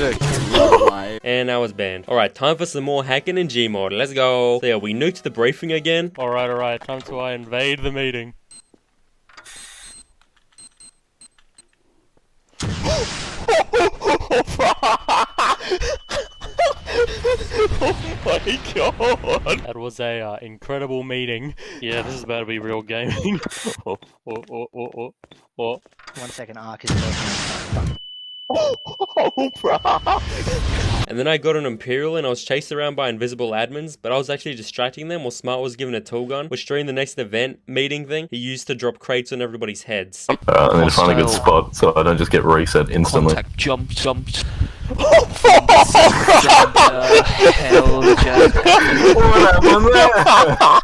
[SPEAKER 7] And I was banned. Alright, time for some more hacking in Gmod. Let's go. So yeah, we nuked the briefing again.
[SPEAKER 6] Alright, time to invade the meeting. Oh my god! That was a incredible meeting. Yeah, this is about to be real gaming.
[SPEAKER 5] 1 second, Ark is working.
[SPEAKER 6] Oh, bruh.
[SPEAKER 7] And then I got an Imperial and I was chased around by invisible admins, but I was actually distracting them while Smart was given a tool gun, which during the next event meeting thing, he used to drop crates on everybody's heads.
[SPEAKER 12] And then find a good spot so I don't just get reset instantly.
[SPEAKER 4] Contact jumped.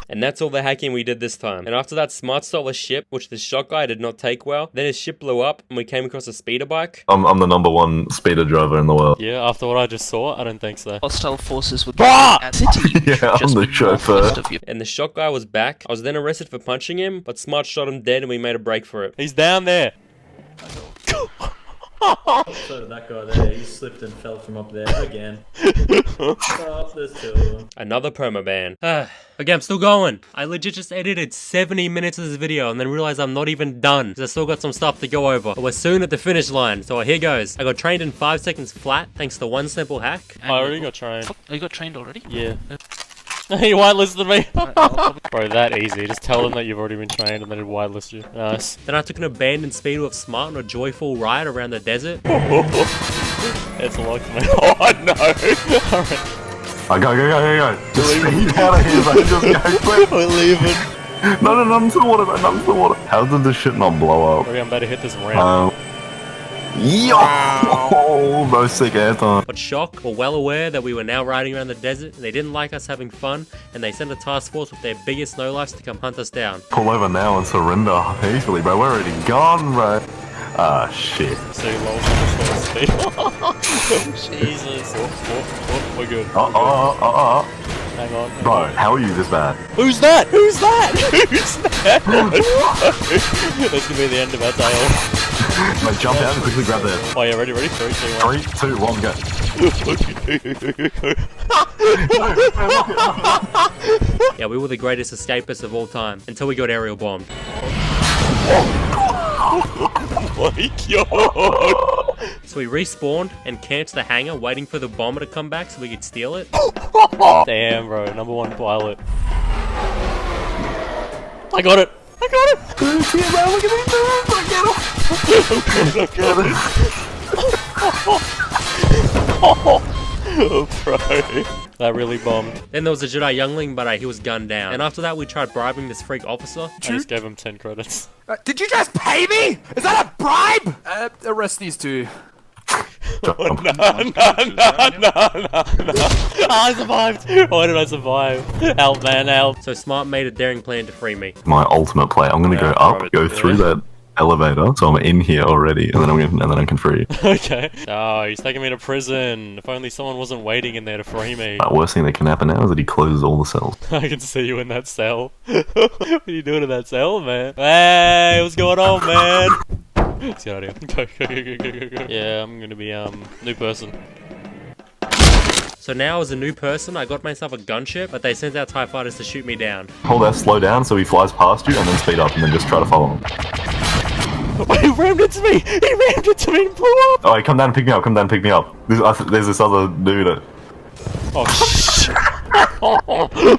[SPEAKER 7] And that's all the hacking we did this time. And after that, Smart stole a ship, which the shot guy did not take well. Then his ship blew up and we came across a speeder bike.
[SPEAKER 12] I'm the #1 speeder driver in the world.
[SPEAKER 6] Yeah, after what I just saw, I don't think so.
[SPEAKER 4] Hostile forces would
[SPEAKER 12] at city. Yeah, I'm the chauffeur.
[SPEAKER 7] And the shot guy was back. I was then arrested for punching him, but Smart shot him dead and we made a break for it.
[SPEAKER 6] He's down there.
[SPEAKER 2] So did that guy there, he slipped and fell from up there again. Stop, there's 2 of them.
[SPEAKER 7] Another permaban. Okay, I'm still going. I legit just edited 70 minutes of this video and then realized I'm not even done because I still got some stuff to go over. But we're soon at the finish line, so here goes. I got trained in 5 seconds flat thanks to one simple hack.
[SPEAKER 6] I already got trained.
[SPEAKER 4] Oh, you got trained already?
[SPEAKER 6] Yeah. He whitelisted me. Bro, that easy. Just tell them that you've already been trained and then he'd whitelist you. Nice.
[SPEAKER 7] Then I took an abandoned speeder with Smart on a joyful ride around the desert.
[SPEAKER 6] It's locked, man. Oh no!
[SPEAKER 12] Alright. Go. Just speed out of here, mate. Just go quick.
[SPEAKER 6] We're leaving.
[SPEAKER 12] No, into the water, mate. Into the water. How did this shit not blow up?
[SPEAKER 6] Okay, I'm about to hit this ramp.
[SPEAKER 12] Yo! No sick airtime.
[SPEAKER 7] But Shock were well aware that we were now riding around the desert and they didn't like us having fun and they sent a task force with their biggest snowlifes to come hunt us down.
[SPEAKER 12] Pull over now and surrender. Easily, bro. We're already gone, bro. Ah, shit.
[SPEAKER 6] So low speed. Jesus. We're good. Hang on.
[SPEAKER 12] Bro, how are you this bad?
[SPEAKER 6] Who's that? Who's that? Who's that? That's gonna be the end of our tale.
[SPEAKER 12] Like, jump out and quickly grab that.
[SPEAKER 6] Oh yeah, ready? 3, 2, 1.
[SPEAKER 12] 3, 2, 1, go.
[SPEAKER 7] Yeah, we were the greatest escapists of all time until we got aerial bombed.
[SPEAKER 6] Oh my god!
[SPEAKER 7] So we respawned and camped the hangar waiting for the bomber to come back so we could steal it.
[SPEAKER 6] Damn, bro, #1 pilot. I got it! I got it!
[SPEAKER 12] Look at
[SPEAKER 6] Oh, bro. That really bombed.
[SPEAKER 7] Then there was a Jedi youngling, but he was gunned down. And after that, we tried bribing this freak officer.
[SPEAKER 6] I just gave him 10 credits.
[SPEAKER 10] Did you just pay me? Is that a bribe? Arrest these two.
[SPEAKER 6] No. I survived! Why did I survive? Help, man, help.
[SPEAKER 7] So Smart made a daring plan to free me.
[SPEAKER 12] My ultimate play. I'm gonna go up, go through that elevator, so I'm in here already, and then I can free you.
[SPEAKER 6] Okay. Oh, he's taking me to prison. If only someone wasn't waiting in there to free me.
[SPEAKER 12] Worst thing that can happen now is that he closes all the cells.
[SPEAKER 6] I can see you in that cell. What are you doing in that cell, man? Hey, what's going on, man? Let's get out of here. Go. Yeah, I'm gonna be, new person.
[SPEAKER 7] So now as a new person, I got myself a gunship, but they sent out TIE fighters to shoot me down.
[SPEAKER 12] Hold F, slow down, so he flies past you, and then speed up, and then just try to follow him.
[SPEAKER 6] He rammed into me! He rammed into me and blew up!
[SPEAKER 12] Alright, come down and pick me up, There's this other dude.
[SPEAKER 6] Oh, shit.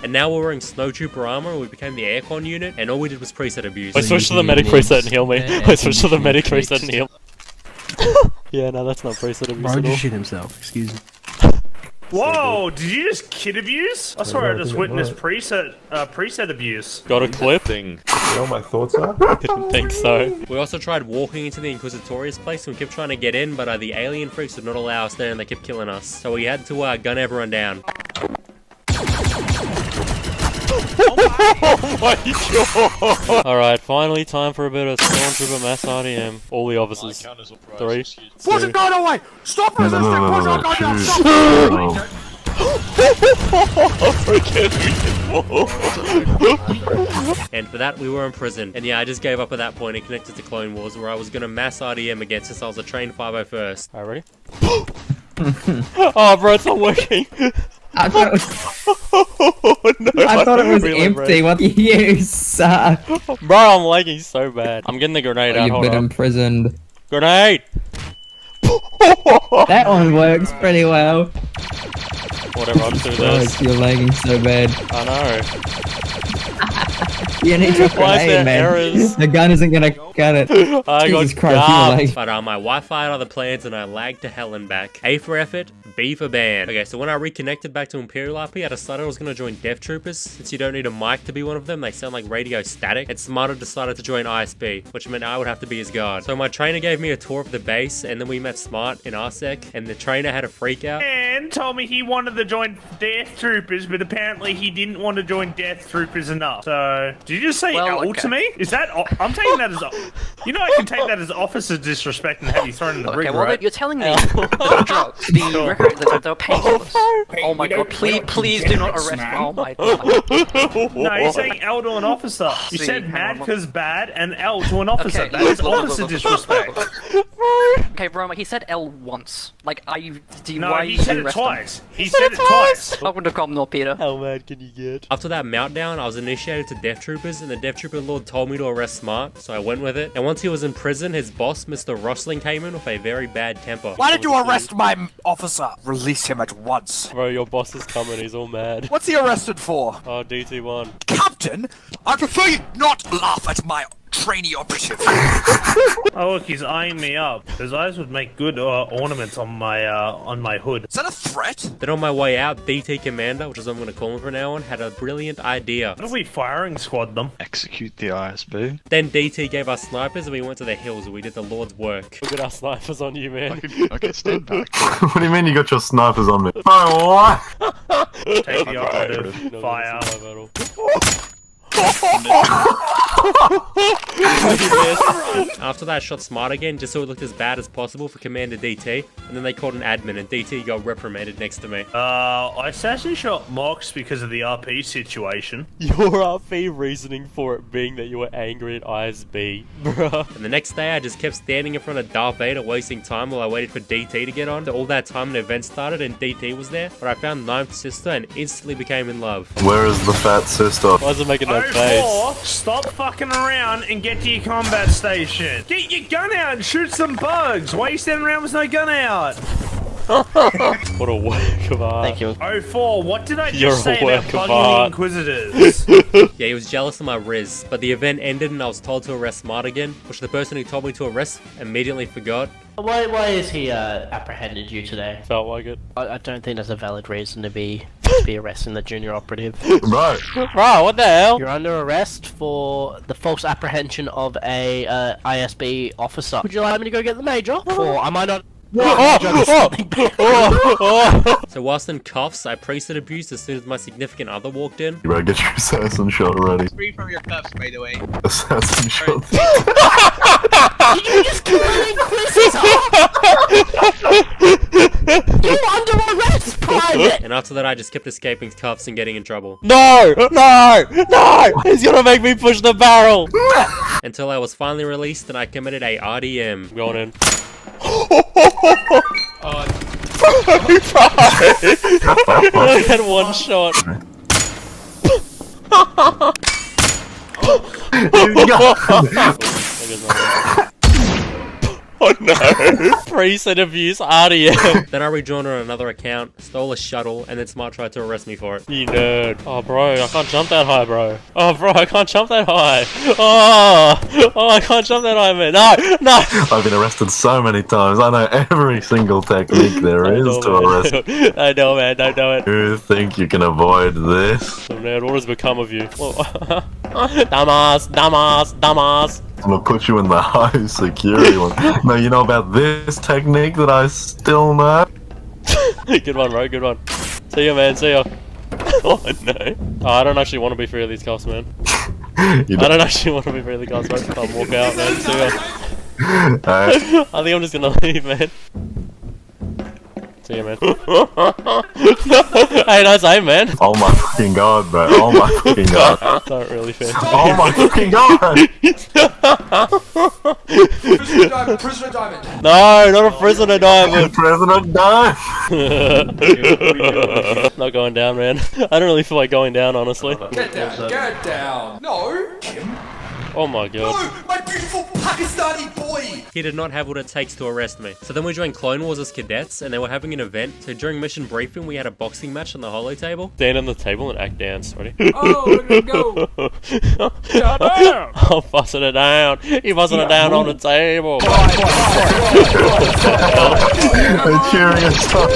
[SPEAKER 7] And now we're wearing snowtrooper armor, and we became the aircon unit, and all we did was preset abuse.
[SPEAKER 6] I switched to the medic preset and heal me. I switched to the medic preset and heal. Yeah, no, that's not preset abuse
[SPEAKER 20] Bro
[SPEAKER 6] at all.
[SPEAKER 20] just shit himself, excuse me.
[SPEAKER 2] Whoa, did you just kid abuse? I swear I just witnessed preset abuse.
[SPEAKER 6] Got a clip?
[SPEAKER 15] You know what my thoughts are?
[SPEAKER 6] Didn't think so.
[SPEAKER 7] We also tried walking into the Inquisitorius place, and we kept trying to get in, but the alien freaks would not allow us there, and they kept killing us. So we had to gun everyone down.
[SPEAKER 6] Oh my god! Alright, finally time for a bit of Stormtrooper mass RDM. All the officers. 3, 2...
[SPEAKER 10] Push it going away! Stop resisting! Push it going down!
[SPEAKER 7] And for that, we were imprisoned. And yeah, I just gave up at that point and connected to Clone Wars, where I was gonna mass RDM again since I was a trained 501st.
[SPEAKER 6] Alright, ready? Oh, bro, it's not working!
[SPEAKER 17] I thought it was empty. What you suck.
[SPEAKER 6] Bro, I'm lagging so bad. I'm getting the grenade out.
[SPEAKER 17] You've been imprisoned.
[SPEAKER 6] Grenade!
[SPEAKER 17] That one works pretty well.
[SPEAKER 6] Whatever, I'll do this.
[SPEAKER 17] You're lagging so bad.
[SPEAKER 6] I know.
[SPEAKER 17] You need to grenade, man.
[SPEAKER 6] Errors.
[SPEAKER 17] The gun isn't gonna cut it.
[SPEAKER 6] I
[SPEAKER 17] Jesus
[SPEAKER 6] got
[SPEAKER 17] Christ, you were lagging.
[SPEAKER 7] But my Wi-Fi had other plans and I lagged to hell and back. A for effort, B for band. Okay, so when I reconnected back to Imperial RP, I decided I was going to join Death Troopers. Since you don't need a mic to be one of them, they sound like radio static. And Smarter decided to join ISB, which meant I would have to be his guard. So my trainer gave me a tour of the base, and then we met Smart in RSEC, and the trainer had a freak out.
[SPEAKER 2] And told me he wanted to join Death Troopers, but apparently he didn't want to join Death Troopers enough. So, did you just say L to me? Is that... I'm taking that as... You know I can take that as officer disrespect and have you thrown in the rig, right?
[SPEAKER 4] You're telling me the drugs, the record, the painkillers. Oh my god, please do not arrest me. Oh my god.
[SPEAKER 2] No, you're saying L to an officer. You said mad because bad and L to an officer.
[SPEAKER 4] Okay,
[SPEAKER 2] that is officer disrespect.
[SPEAKER 4] Okay, Roma, he said L once. Like,
[SPEAKER 2] No,
[SPEAKER 4] why
[SPEAKER 2] he
[SPEAKER 4] you
[SPEAKER 2] said it
[SPEAKER 4] arrest
[SPEAKER 2] twice.
[SPEAKER 4] him?
[SPEAKER 2] He said it twice.
[SPEAKER 4] Welcome to Comnor, Peter.
[SPEAKER 6] How mad can you get?
[SPEAKER 7] After that meltdown, I was initiated to Death Troopers, and the Death Trooper Lord told me to arrest Smart, so I went with it. And once he was in prison, his boss, Mr. Rosling, came in with a very bad temper.
[SPEAKER 10] Why did you arrest my officer? Release him at once.
[SPEAKER 6] Bro, your boss is coming, he's all mad.
[SPEAKER 10] What's he arrested for?
[SPEAKER 6] Oh, DT1.
[SPEAKER 10] Captain, I prefer you not laugh at my trainee operative.
[SPEAKER 2] Oh look, he's eyeing me up. His eyes would make good ornaments on my hood.
[SPEAKER 10] Is that a threat?
[SPEAKER 7] Then on my way out, DT Commander, which is what I'm going to call him from now on, had a brilliant idea.
[SPEAKER 2] What if we firing squad them?
[SPEAKER 1] Execute the ISB.
[SPEAKER 7] Then DT gave us snipers and we went to the hills where we did the Lord's work.
[SPEAKER 6] Look at our snipers on you, man.
[SPEAKER 1] Okay, stand back.
[SPEAKER 12] What do you mean you got your snipers on me? Oh, what?
[SPEAKER 2] Take the operative. Fire.
[SPEAKER 7] After that, I shot smart again, just so it looked as bad as possible for Commander DT, and then they called an admin, and DT got reprimanded next to me.
[SPEAKER 2] I actually shot Mox because of the RP situation.
[SPEAKER 6] Your RP reasoning for it being that you were angry at ISB, bruh.
[SPEAKER 7] And the next day, I just kept standing in front of Darth Vader, wasting time while I waited for DT to get on. So all that time, an event started, and DT was there, but I found Ninth Sister and instantly became in love.
[SPEAKER 12] Where is the fat sister?
[SPEAKER 6] Why is it making that
[SPEAKER 2] 04,
[SPEAKER 6] face?
[SPEAKER 2] stop fucking around and get to your combat station. Get your gun out and shoot some bugs. Why are you standing around with no gun out?
[SPEAKER 6] What a work of art.
[SPEAKER 2] Thank you. 04, what did I just
[SPEAKER 6] You're
[SPEAKER 2] say
[SPEAKER 6] a work
[SPEAKER 2] about
[SPEAKER 6] of
[SPEAKER 2] bugging the
[SPEAKER 6] art.
[SPEAKER 2] Inquisitors?
[SPEAKER 7] Yeah, he was jealous of my Riz, but the event ended and I was told to arrest Smart again, which the person who told me to arrest immediately forgot.
[SPEAKER 8] Why is he apprehended you today?
[SPEAKER 6] Felt like it.
[SPEAKER 8] I don't think there's a valid reason to be arresting the junior operative.
[SPEAKER 12] Right.
[SPEAKER 6] Bro, what the hell?
[SPEAKER 8] You're under arrest for the false apprehension of a ISB officer. Would you like me to go get the major? Or am I not...
[SPEAKER 7] So whilst in cuffs, I priesthood abused as soon as my significant other walked in.
[SPEAKER 12] You better get your assassin shot ready.
[SPEAKER 22] Free from your cuffs, by the way.
[SPEAKER 12] Assassin shot.
[SPEAKER 8] Did you just kill an Inquisitor? You're under arrest, Private!
[SPEAKER 7] And after that, I just kept escaping cuffs and getting in trouble.
[SPEAKER 6] No! No! No! He's gonna make me push the barrel!
[SPEAKER 7] Until I was finally released and I committed a RDM.
[SPEAKER 6] Going in. I had one shot. Oh no! Preset abuse RDM.
[SPEAKER 7] Then I rejoined on another account, stole a shuttle, and then Smart tried to arrest me for it.
[SPEAKER 6] You nerd. Oh bro, I can't jump that high, bro. Oh bro, I can't jump that high. Oh, I can't jump that high, man. No, no.
[SPEAKER 12] I've been arrested so many times. I know every single technique there is to arrest.
[SPEAKER 6] I know, man. Don't do it.
[SPEAKER 12] You think you can avoid this?
[SPEAKER 6] Oh, man, what has become of you? Dumbass, dumbass, dumbass.
[SPEAKER 12] I'm gonna put you in the high security one. No, you know about this technique that I still know?
[SPEAKER 6] Good one, bro. Good one. See ya, man. See ya. Oh no. Oh, I don't actually want to be free of these cops, man. I don't actually want to be free of the cops, bro. I'll walk out, man. See ya. I think I'm just gonna leave, man. See ya, man. Hey, nice aim, man.
[SPEAKER 12] Oh my fucking god, bro. Oh my fucking god.
[SPEAKER 6] Not really fair.
[SPEAKER 12] Oh my fucking god.
[SPEAKER 10] Prisoner diamond.
[SPEAKER 6] No, not a prisoner diamond.
[SPEAKER 12] Prisoner diamond.
[SPEAKER 6] Not going down, man. I don't really feel like going down, honestly.
[SPEAKER 10] Get down. Get down. No. Kim.
[SPEAKER 6] Oh my god.
[SPEAKER 10] No, my beautiful Pakistani boy!
[SPEAKER 7] He did not have what it takes to arrest me. So then we joined Clone Wars as cadets, and they were having an event. So during mission briefing, we had a boxing match on the holo table.
[SPEAKER 6] Stand on the table and act dance. Ready?
[SPEAKER 10] Oh, we're gonna go!
[SPEAKER 6] Shut down! I'm busting it down. You're busting it down on the table.
[SPEAKER 12] They're cheering us on.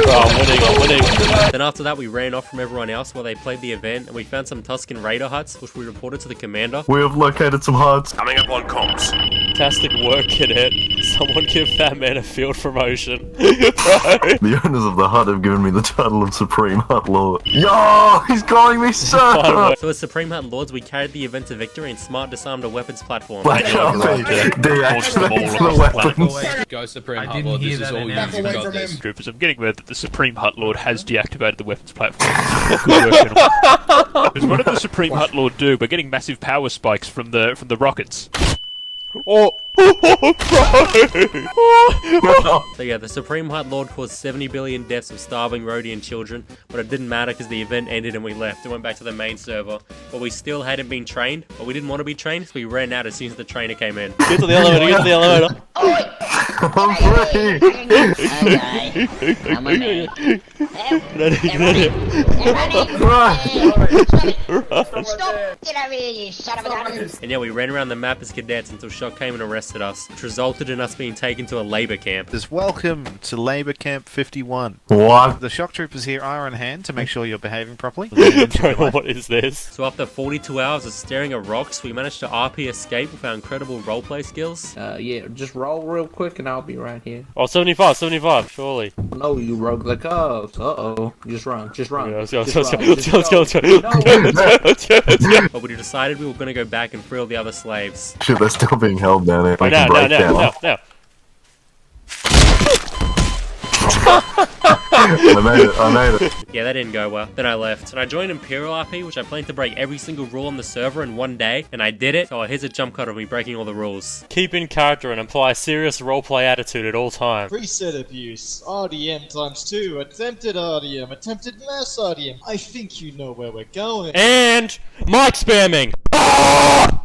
[SPEAKER 6] Oh, I'm winning, I'm winning.
[SPEAKER 7] Then after that, we ran off from everyone else while they played the event, and we found some Tusken Raider huts, which we reported to the commander.
[SPEAKER 12] We have located some huts.
[SPEAKER 13] Coming up on comms.
[SPEAKER 6] Fantastic work, cadet. Someone give that man a field promotion.
[SPEAKER 12] The owners of the hut have given me the title of Supreme Hut Lord. Yo, he's calling me sir!
[SPEAKER 7] So as Supreme Hut Lords, we carried the event to victory and Smart disarmed a weapons platform.
[SPEAKER 12] Like, deactivate the weapons.
[SPEAKER 23] Go Supreme Hut Lord, this is all you got this.
[SPEAKER 24] Troopers, I'm getting word that the Supreme Hut Lord has deactivated the weapons platform. Good work, gentlemen. Because what did the Supreme Hut Lord do? We're getting massive power spikes from the rockets.
[SPEAKER 6] Oh!
[SPEAKER 7] So yeah, the Supreme Hut Lord caused 70 billion deaths of starving Rhodian children, but it didn't matter because the event ended and we left. It went back to the main server. But we still hadn't been trained, but we didn't want to be trained, so we ran out as soon as the trainer came in.
[SPEAKER 6] Get to the elevator, get to the elevator.
[SPEAKER 12] I'm free!
[SPEAKER 22] I'm a man. Stop! Get over here, you son of a gun!
[SPEAKER 7] And yeah, we ran around the map as cadets until Shock came and arrested us, which resulted in us being taken to a labour camp.
[SPEAKER 1] Welcome to Labour Camp 51.
[SPEAKER 12] What?
[SPEAKER 1] The shock troopers here are on hand to make sure you're behaving properly.
[SPEAKER 6] Bro, what is this?
[SPEAKER 7] So after 42 hours of staring at rocks, we managed to RP escape with our incredible roleplay skills.
[SPEAKER 22] Yeah, just roll real quick and
[SPEAKER 3] I'll be right here.
[SPEAKER 6] Oh, 75, 75, surely.
[SPEAKER 3] No, you broke the cuffs. Uh-oh. Just run. Just run.
[SPEAKER 6] Yeah, let's go, let's
[SPEAKER 3] Just
[SPEAKER 6] go,
[SPEAKER 3] run.
[SPEAKER 6] let's go, let's go, let's go, let's go, let's go.
[SPEAKER 7] But we decided we were gonna go back and free all the other slaves.
[SPEAKER 12] Shit, they're still being held down there.
[SPEAKER 6] Now, now.
[SPEAKER 12] I made it.
[SPEAKER 7] Yeah, that didn't go well. Then I left. And I joined Imperial RP, which I planned to break every single rule on the server in one day. And I did it. So here's a jump cut of me breaking all the rules.
[SPEAKER 6] Keep in character and apply serious roleplay attitude at all times.
[SPEAKER 9] Preset abuse, RDM times 2, attempted RDM, attempted mass RDM. I think you know where we're going.
[SPEAKER 6] And mic spamming.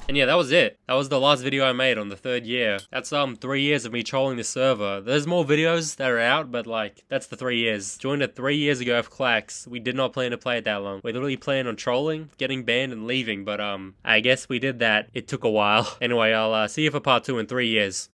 [SPEAKER 7] And yeah, that was it. That was the last video I made on the 3rd year. That's 3 years of me trolling the server. There's more videos that are out, but like, that's the 3 years. Joined it 3 years ago of Clax. We did not plan to play it that long. We literally planned on trolling, getting banned, and leaving, but I guess we did that. It took a while. Anyway, I'll see you for part 2 in 3 years.